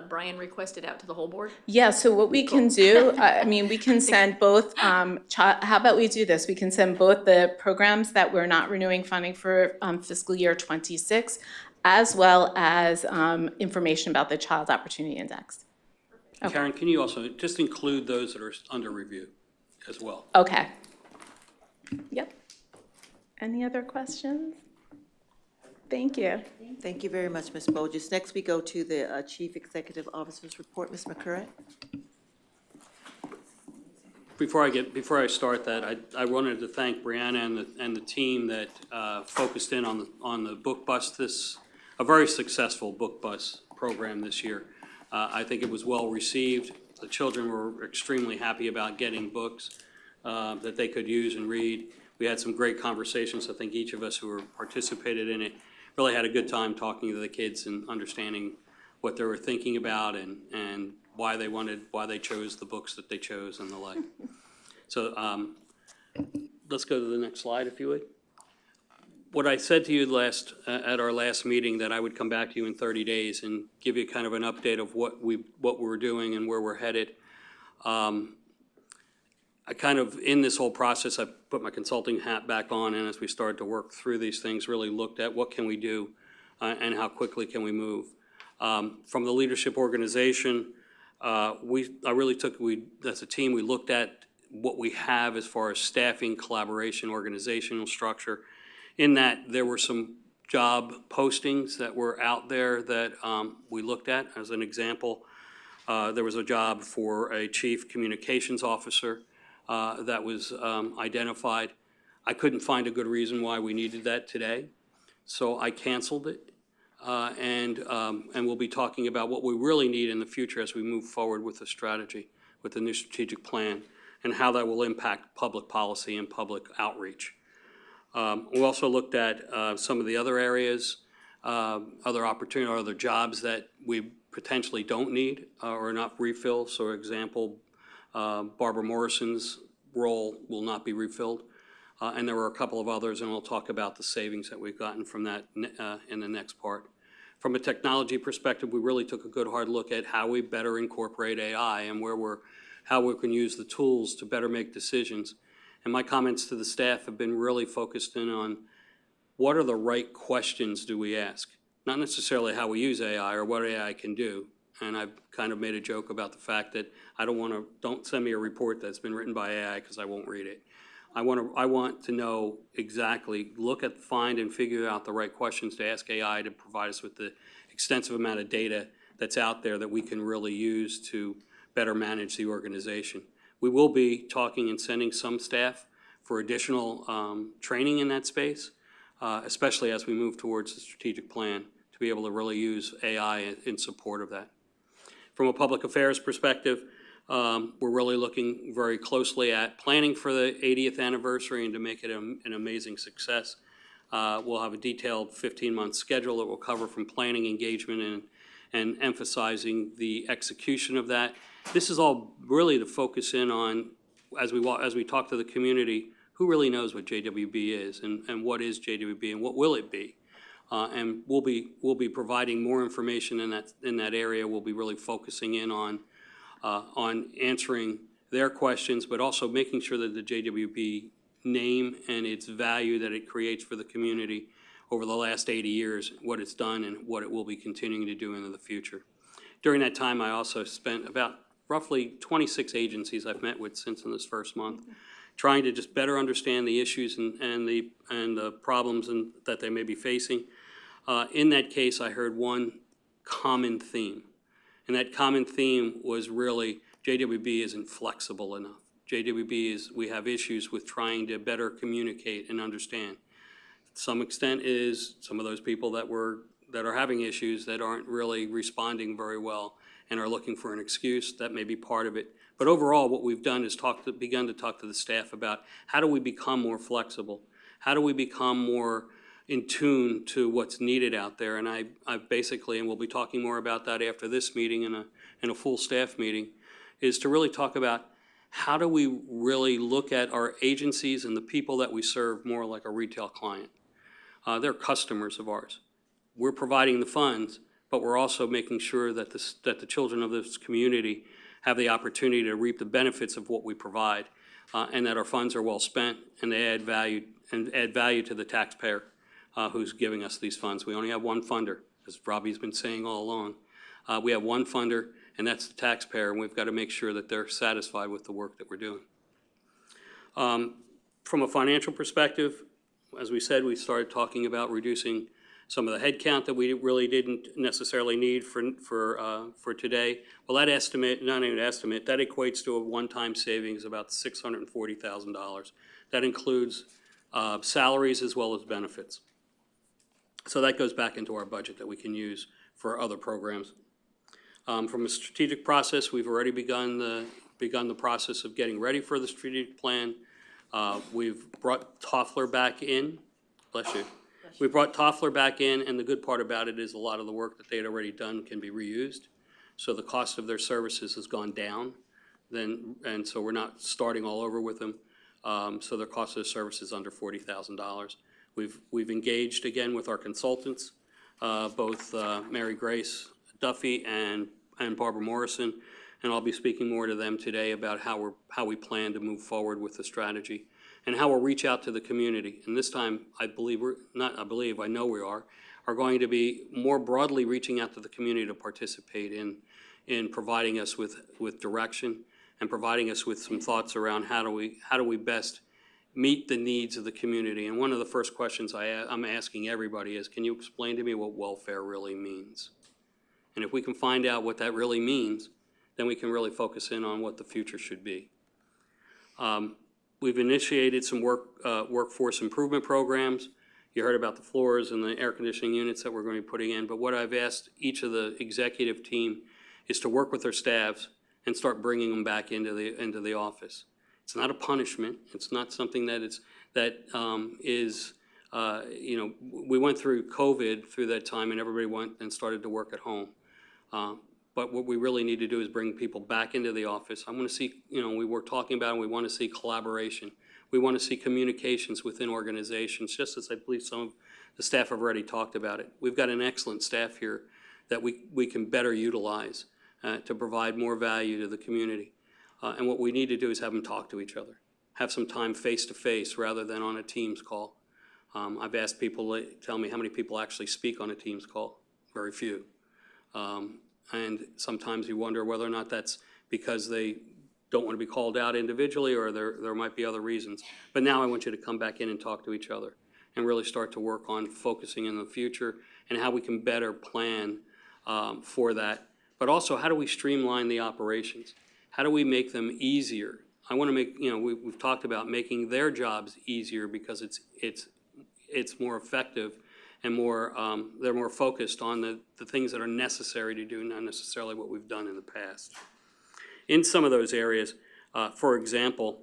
Brian requested out to the whole board? Yeah, so what we can do, we can send both, how about we do this? We can send both the programs that we're not renewing funding for fiscal year '26, as well as information about the Child Opportunity Index. Okay. Karen, can you also just include those that are under review as well? Okay. Yep. Any other questions? Thank you. Thank you very much, Ms. Bogus. Next, we go to the Chief Executive Officer's report. Ms. McCurry? Before I start that, I wanted to thank Brianna and the team that focused in on the book bus, a very successful book bus program this year. I think it was well received. The children were extremely happy about getting books that they could use and read. We had some great conversations. I think each of us who participated in it really had a good time talking to the kids and understanding what they were thinking about and why they chose the books that they chose and the like. So let's go to the next slide, if you would. What I said to you at our last meeting, that I would come back to you in 30 days and give you kind of an update of what we're doing and where we're headed. I kind of, in this whole process, I put my consulting hat back on, and as we started to work through these things, really looked at what can we do and how quickly can we move. From the leadership organization, as a team, we looked at what we have as far as staffing, collaboration, organizational structure. In that, there were some job postings that were out there that we looked at. As an example, there was a job for a chief communications officer that was identified. I couldn't find a good reason why we needed that today, so I canceled it. And we'll be talking about what we really need in the future as we move forward with the strategy, with the new strategic plan, and how that will impact public policy and public outreach. We also looked at some of the other areas, other opportunities, or other jobs that we potentially don't need or not refill. So, for example, Barbara Morrison's role will not be refilled. And there were a couple of others, and we'll talk about the savings that we've gotten from that in the next part. From a technology perspective, we really took a good hard look at how we better incorporate AI and how we can use the tools to better make decisions. And my comments to the staff have been really focused in on what are the right questions do we ask? Not necessarily how we use AI or what AI can do. And I've kind of made a joke about the fact that don't send me a report that's been written by AI because I won't read it. I want to know exactly, find and figure out the right questions to ask AI to provide us with the extensive amount of data that's out there that we can really use to better manage the organization. We will be talking and sending some staff for additional training in that space, especially as we move towards the strategic plan, to be able to really use AI in support of that. From a public affairs perspective, we're really looking very closely at planning for the 80th anniversary and to make it an amazing success. We'll have a detailed 15-month schedule that will cover from planning, engagement, and emphasizing the execution of that. This is all really to focus in on, as we talk to the community, who really knows what JWB is and what is JWB and what will it be. And we'll be providing more information in that area. We'll be really focusing in on answering their questions, but also making sure that the JWB name and its value that it creates for the community over the last 80 years, what it's done and what it will be continuing to do into the future. During that time, I also spent about roughly 26 agencies I've met with since in this first month, trying to just better understand the issues and the problems that they may be facing. In that case, I heard one common theme, and that common theme was really JWB isn't flexible enough. we have issues with trying to better communicate and understand. To some extent is some of those people that are having issues that aren't really responding very well and are looking for an excuse. That may be part of it. But overall, what we've done is begun to talk to the staff about how do we become more flexible? How do we become more in tune to what's needed out there? And I've basically, and we'll be talking more about that after this meeting in a full staff meeting, is to really talk about how do we really look at our agencies and the people that we serve more like a retail client. They're customers of ours. We're providing the funds, but we're also making sure that the children of this community have the opportunity to reap the benefits of what we provide, and that our funds are well spent and they add value to the taxpayer who's giving us these funds. We only have one funder, as Robbie's been saying all along. We have one funder, and that's the taxpayer, and we've got to make sure that they're satisfied with the work that we're doing. From a financial perspective, as we said, we started talking about reducing some of the headcount that we really didn't necessarily need for today. Well, that estimate, not even an estimate, that equates to a one-time savings of about $640,000. That includes salaries as well as benefits. So that goes back into our budget that we can use for other programs. From a strategic process, we've already begun the process of getting ready for the strategic plan. We've brought Toffler back in. Bless you. We brought Toffler back in, and the good part about it is a lot of the work that they had already done can be reused. So the cost of their services has gone down, and so we're not starting all over with them. So their cost of the service is under $40,000. We've engaged again with our consultants, both Mary Grace Duffy and Barbara Morrison, and I'll be speaking more to them today about how we plan to move forward with the strategy and how we'll reach out to the community. And this time, I know we are going to be more broadly reaching out to the community to participate in providing us with direction and providing us with some thoughts around how do we best meet the needs of the community. And one of the first questions I'm asking everybody is, can you explain to me what welfare really means? And if we can find out what that really means, then we can really focus in on what the future should be. We've initiated some workforce improvement programs. You heard about the floors and the air conditioning units that we're going to be putting in, but what I've asked each of the executive team is to work with their staffs and start bringing them back into the office. It's not a punishment. It's not something that we went through COVID through that time and everybody went and started to work at home. But what we really need to do is bring people back into the office. I want to see, we were talking about, and we want to see collaboration. We want to see communications within organizations, just as I believe some of the staff have already talked about it. We've got an excellent staff here that we can better utilize to provide more value to the community. And what we need to do is have them talk to each other, have some time face-to-face rather than on a Teams call. I've asked people to tell me how many people actually speak on a Teams call. Very few. And sometimes you wonder whether or not that's because they don't want to be called out individually or there might be other reasons. But now I want you to come back in and talk to each other and really start to work on focusing in the future and how we can better plan for that. But also, how do we streamline the operations? How do we make them easier I want to make, we've talked about making their jobs easier because it's more effective and more, they're more focused on the things that are necessary to do, not necessarily what we've done in the past. In some of those areas, for example,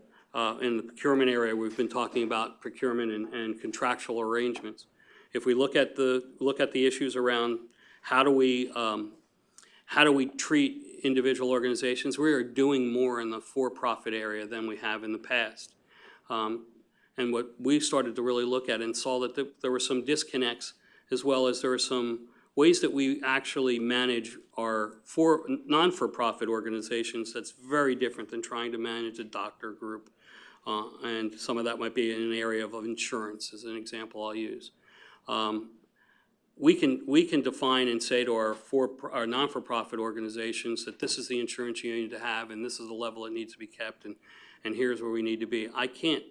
in the procurement area, we've been talking about procurement and contractual arrangements. If we look at the issues around how do we treat individual organizations, we are doing more in the for-profit area than we have in the past. And what we started to really look at and saw that there were some disconnects, as well as there were some ways that we actually manage our non-for-profit organizations that's very different than trying to manage a doctor group. And some of that might be in an area of insurance, as an example I'll use. We can define and say to our non-for-profit organizations that this is the insurance you need to have, and this is the level it needs to be kept, and here's where we need to be. I can't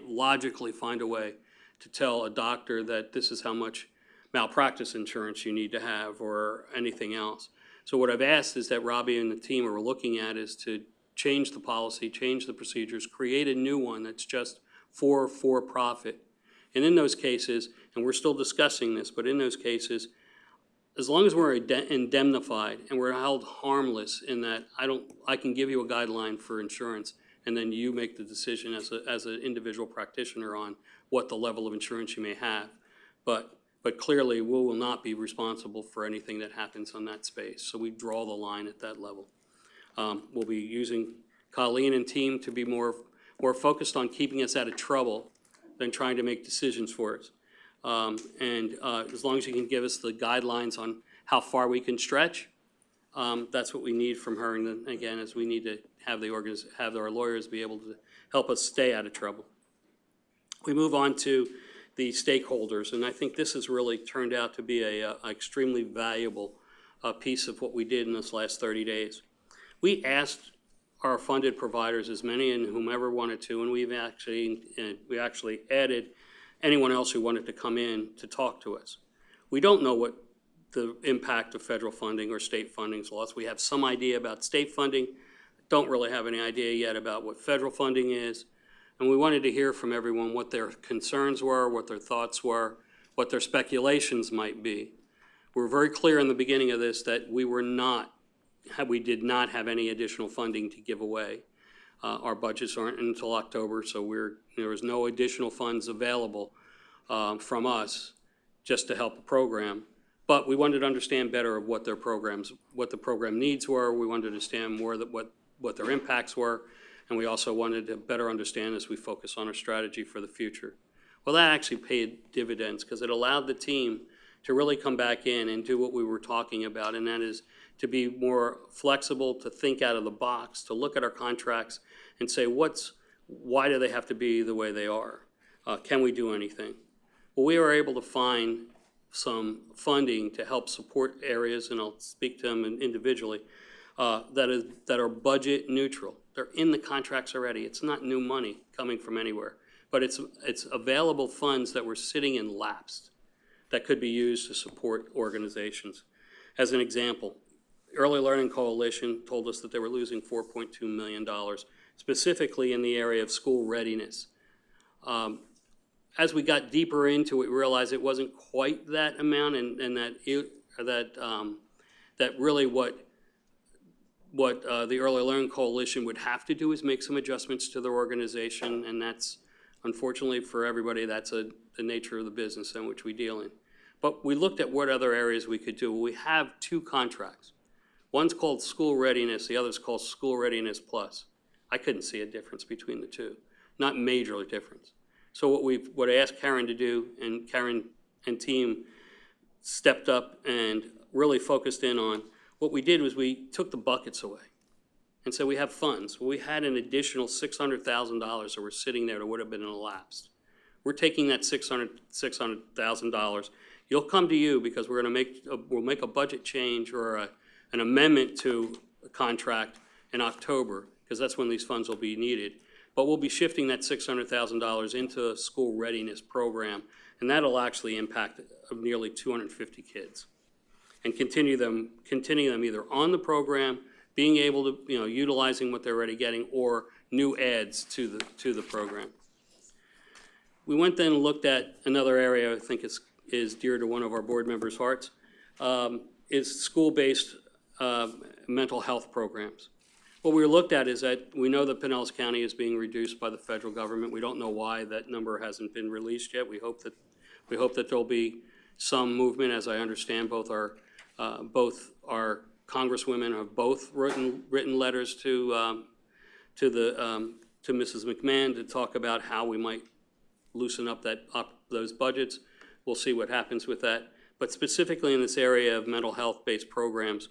logically find a way to tell a doctor that this is how much malpractice insurance you need to have or anything else. So what I've asked is that Robbie and the team are looking at is to change the policy, change the procedures, create a new one that's just for-profit. And in those cases, and we're still discussing this, but in those cases, as long as we're indemnified and we're held harmless in that I can give you a guideline for insurance, and then you make the decision as an individual practitioner on what the level of insurance you may have. But clearly, we will not be responsible for anything that happens on that space. So we draw the line at that level. We'll be using Colleen and team to be more focused on keeping us out of trouble than trying to make decisions for us. And as long as you can give us the guidelines on how far we can stretch, that's what we need from her. And then again, is we need to have our lawyers be able to help us stay out of trouble. We move on to the stakeholders, and I think this has really turned out to be a extremely valuable piece of what we did in this last 30 days. We asked our funded providers, as many and whomever wanted to, and we actually added anyone else who wanted to come in to talk to us. We don't know what the impact of federal funding or state funding is lost. We have some idea about state funding, don't really have any idea yet about what federal funding is. And we wanted to hear from everyone what their concerns were, what their thoughts were, what their speculations might be. We were very clear in the beginning of this that we did not have any additional funding to give away. Our budgets aren't until October, so there was no additional funds available from us just to help the program. But we wanted to understand better of what the program needs were. We wanted to understand more what their impacts were. And we also wanted to better understand as we focus on our strategy for the future. Well, that actually paid dividends because it allowed the team to really come back in and do what we were talking about, and that is to be more flexible, to think out of the box, to look at our contracts and say, why do they have to be the way they are? Can we do anything? Well, we were able to find some funding to help support areas, and I'll speak to them individually, that are budget neutral. They're in the contracts already. It's not new money coming from anywhere, but it's available funds that were sitting and lapsed that could be used to support organizations. As an example, Early Learning Coalition told us that they were losing $4.2 million, specifically in the area of school readiness. As we got deeper into it, we realized it wasn't quite that amount, and that really what the Early Learning Coalition would have to do is make some adjustments to their organization, and that's, unfortunately for everybody, that's the nature of the business in which we deal in. But we looked at what other areas we could do. We have two contracts. One's called School Readiness, the other's called School Readiness Plus. I couldn't see a difference between the two, not major difference. So what I asked Karen to do, and Karen and team stepped up and really focused in on, what we did was we took the buckets away and said we have funds. Well, we had an additional $600,000 that were sitting there that would have been elapsed. We're taking that $600,000. You'll come to you because we'll make a budget change or an amendment to a contract in October, because that's when these funds will be needed. But we'll be shifting that $600,000 into a school readiness program, and that'll actually impact nearly 250 kids. And continue them either on the program, being able to, utilizing what they're already getting or new adds to the program. We went then and looked at another area I think is dear to one of our board members' hearts, is school-based mental health programs. What we looked at is that we know that Pinellas County is being reduced by the federal government. We don't know why that number hasn't been released yet. We hope that there'll be some movement. As I understand, both our congresswomen have both written letters to Mrs. McMahon to talk about how we might loosen up those budgets. We'll see what happens with that. But specifically in this area of mental health-based programs,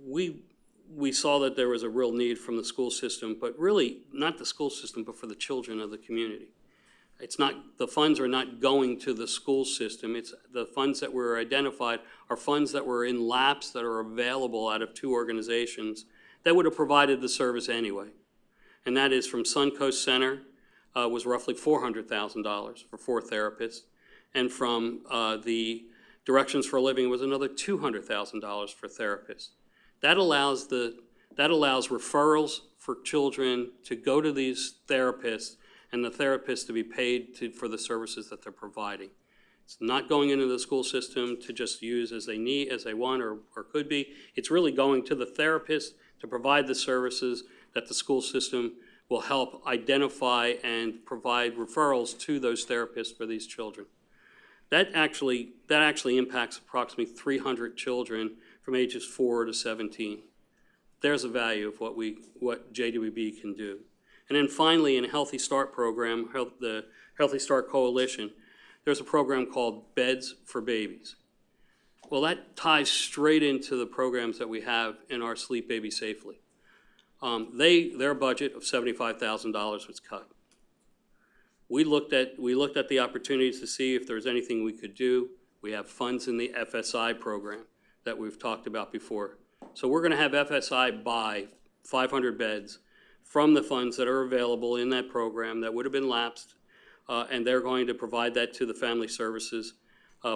we saw that there was a real need from the school system, but really not the school system, but for the children of the community. It's not, the funds are not going to the school system. It's the funds that were identified are funds that were in lapse that are available out of two organizations that would have provided the service anyway. And that is from Suncoast Center, was roughly $400,000 for 4 therapists. And from the Directions for a Living was another $200,000 for therapists. That allows referrals for children to go to these therapists and the therapists to be paid for the services that they're providing. It's not going into the school system to just use as they need, as they want or could be. It's really going to the therapist to provide the services that the school system will help identify and provide referrals to those therapists for these children. That actually impacts approximately 300 children from ages 4 to 17. There's a value of what JWB can do. And then finally, in a Healthy Start program, the Healthy Start Coalition, there's a program called Beds for Babies. Well, that ties straight into the programs that we have in our Sleep Baby Safely. Their budget of $75,000 was cut. We looked at the opportunities to see if there's anything we could do. We have funds in the FSI program that we've talked about before. So we're going to have FSI buy 500 beds from the funds that are available in that program that would have been lapsed, and they're going to provide that to the Family Services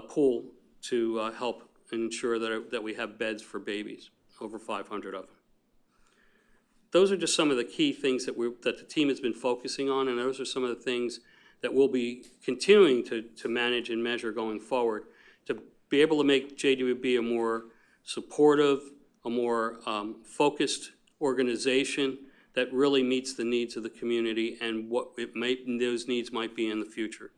pool to help ensure that we have beds for babies, over 500 of them. Those are just some of the key things that the team has been focusing on, and those are some of the things that we'll be continuing to manage and measure going forward to be able to make JWB a more supportive, a more focused organization that really meets the needs of the community and what those needs might be in the future.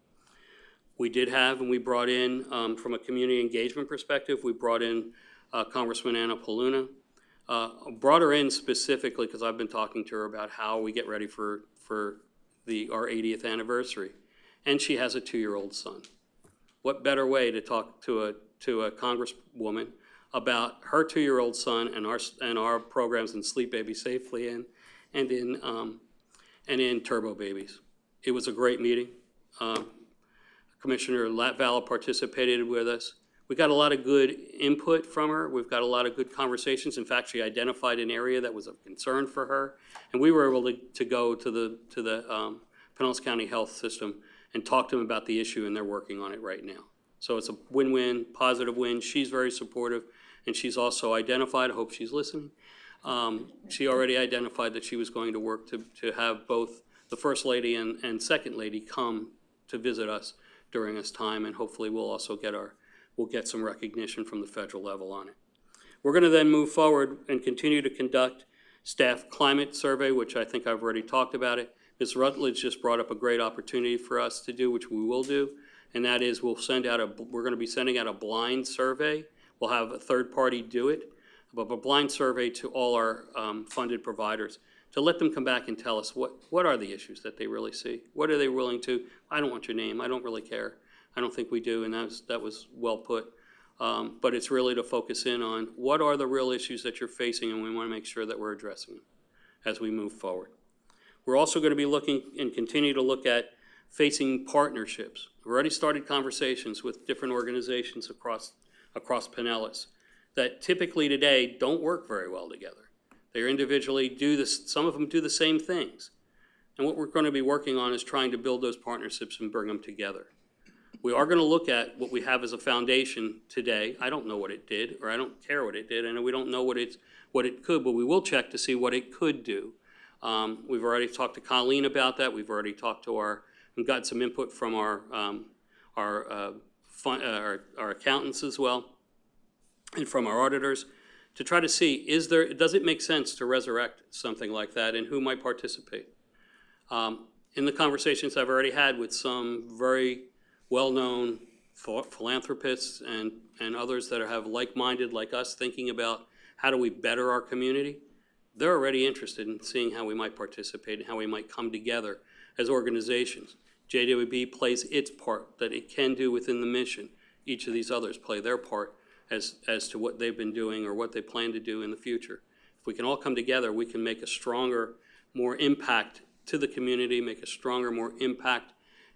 We did have, and we brought in, from a community engagement perspective, we brought in Congressman Anna Paluna. Brought her in specifically because I've been talking to her about how we get ready for our 80th anniversary. And she has a 2-year-old son. What better way to talk to a congresswoman about her 2-year-old son and our programs in Sleep Baby Safely and in Turbo Babies. It was a great meeting. Commissioner Latvala participated with us. We got a lot of good input from her. We've got a lot of good conversations. In fact, she identified an area that was of concern for her, and we were able to go to the Pinellas County Health System and talk to them about the issue, and they're working on it right now. So it's a win-win, positive win. She's very supportive, and she's also identified, I hope she's listening, she already identified that she was going to work to have both the First Lady and Second Lady come to visit us during this time, and hopefully we'll also we'll get some recognition from the federal level on it. We're going to then move forward and continue to conduct staff climate survey, which I think I've already talked about it. Ms. Rutledge just brought up a great opportunity for us to do, which we will do, and that is we're going to be sending out a blind survey. We'll have a third party do it, but a blind survey to all our funded providers to let them come back and tell us what are the issues that they really see. What are they willing to, I don't want your name, I don't really care. I don't think we do, and that was well put. But it's really to focus in on what are the real issues that you're facing, and we want to make sure that we're addressing them as we move forward. We're also going to be looking and continue to look at facing partnerships. We've already started conversations with different organizations across Pinellas that typically today don't work very well together. They individually do this, some of them do the same things. And what we're going to be working on is trying to build those partnerships and bring them together. We are going to look at what we have as a foundation today. I don't know what it did, or I don't care what it did, and we don't know what it could, but we will check to see what it could do. We've already talked to Colleen about that. We've already talked to we've got some input from our accountants as well, and from our auditors, to try to see, does it make sense to resurrect something like that, and who might participate? In the conversations I've already had with some very well-known philanthropists and others that have like-minded like us thinking about how do we better our community, they're already interested in seeing how we might participate and how we might come together as organizations. JWB plays its part that it can do within the mission. Each of these others play their part as to what they've been doing or what they plan to do in the future. If we can all come together, we can make a stronger, more impact to the community, make a stronger, more impact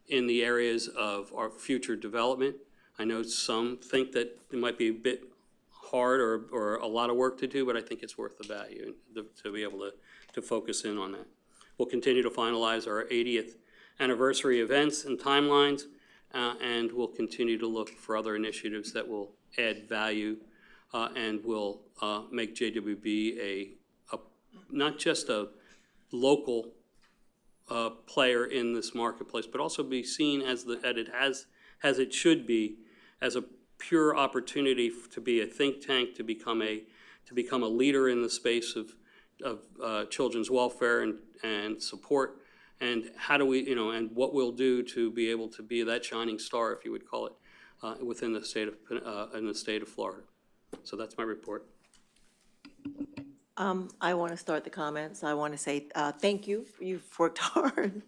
in the areas of our future development. I know some think that it might be a bit hard or a lot of work to do, but I think it's worth the value to be able to focus in on that. We'll continue to finalize our 80th anniversary events and timelines, and we'll continue to look for other initiatives that will add value and will make JWB not just a local player in this marketplace, but also be seen as it should be, as a pure opportunity to be a think tank, to become a leader in the space of children's welfare and support, and how do we, and what we'll do to be able to be that shining star, if you would call it, within the state of Florida. So that's my report. I want to start the comments. I want to say thank you. You've worked hard.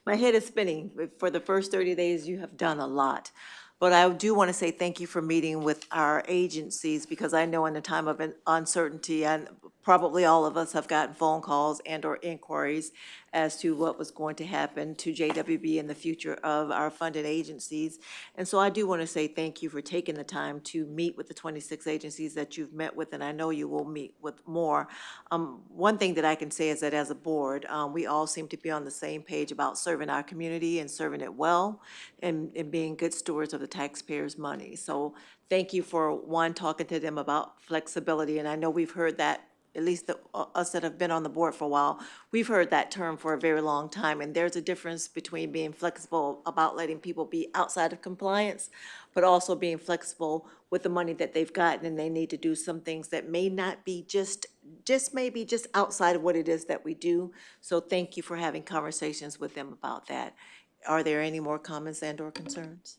My head is spinning. For the first 30 days, you have done a lot. But I do want to say thank you for meeting with our agencies, because I know in a time of uncertainty, and probably all of us have gotten phone calls and or inquiries as to what was going to happen to JWB in the future of our funded agencies. And so I do want to say thank you for taking the time to meet with the 26 agencies that you've met with, and I know you will meet with more. One thing that I can say is that as a board, we all seem to be on the same page about serving our community and serving it well, and being good stewards of the taxpayers' money. So thank you for, one, talking to them about flexibility, and I know we've heard that, at least us that have been on the board for a while, we've heard that term for a very long time, and there's a difference between being flexible about letting people be outside of compliance, but also being flexible with the money that they've gotten, and they need to do some things that may not be just maybe just outside of what it is that we do. So thank you for having conversations with them about that. Are there any more comments and or concerns?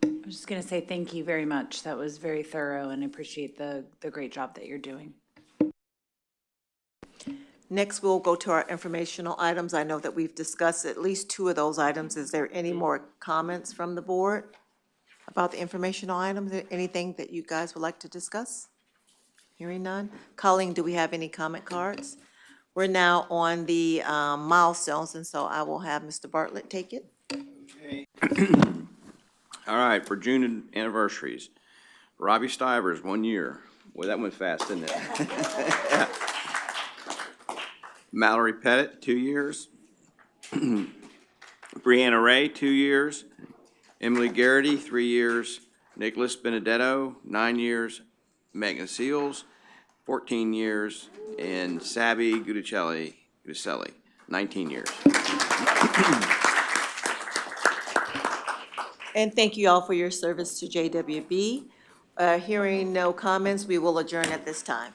I was just going to say thank you very much. That was very thorough, and I appreciate the great job that you're doing. Next, we'll go to our informational items. I know that we've discussed at least 2 of those items. Is there any more comments from the board about the informational items? Anything that you guys would like to discuss? Hearing none. Colleen, do we have any comment cards? We're now on the milestones, and so I will have Mr. Bartlett take it. Okay. All right, for June anniversaries, Robbie Stivers, 1 year. Boy, that went fast, didn't it? Mallory Pettit, 2 years. Brianna Ray, 2 years. Emily Garrity, 3 years. Nicholas Benedetto, 9 years. Megan Seals, 14 years. And Sabby Gudicelli, 19 years. And thank you all for your service to JWB. Hearing no comments, we will adjourn at this time.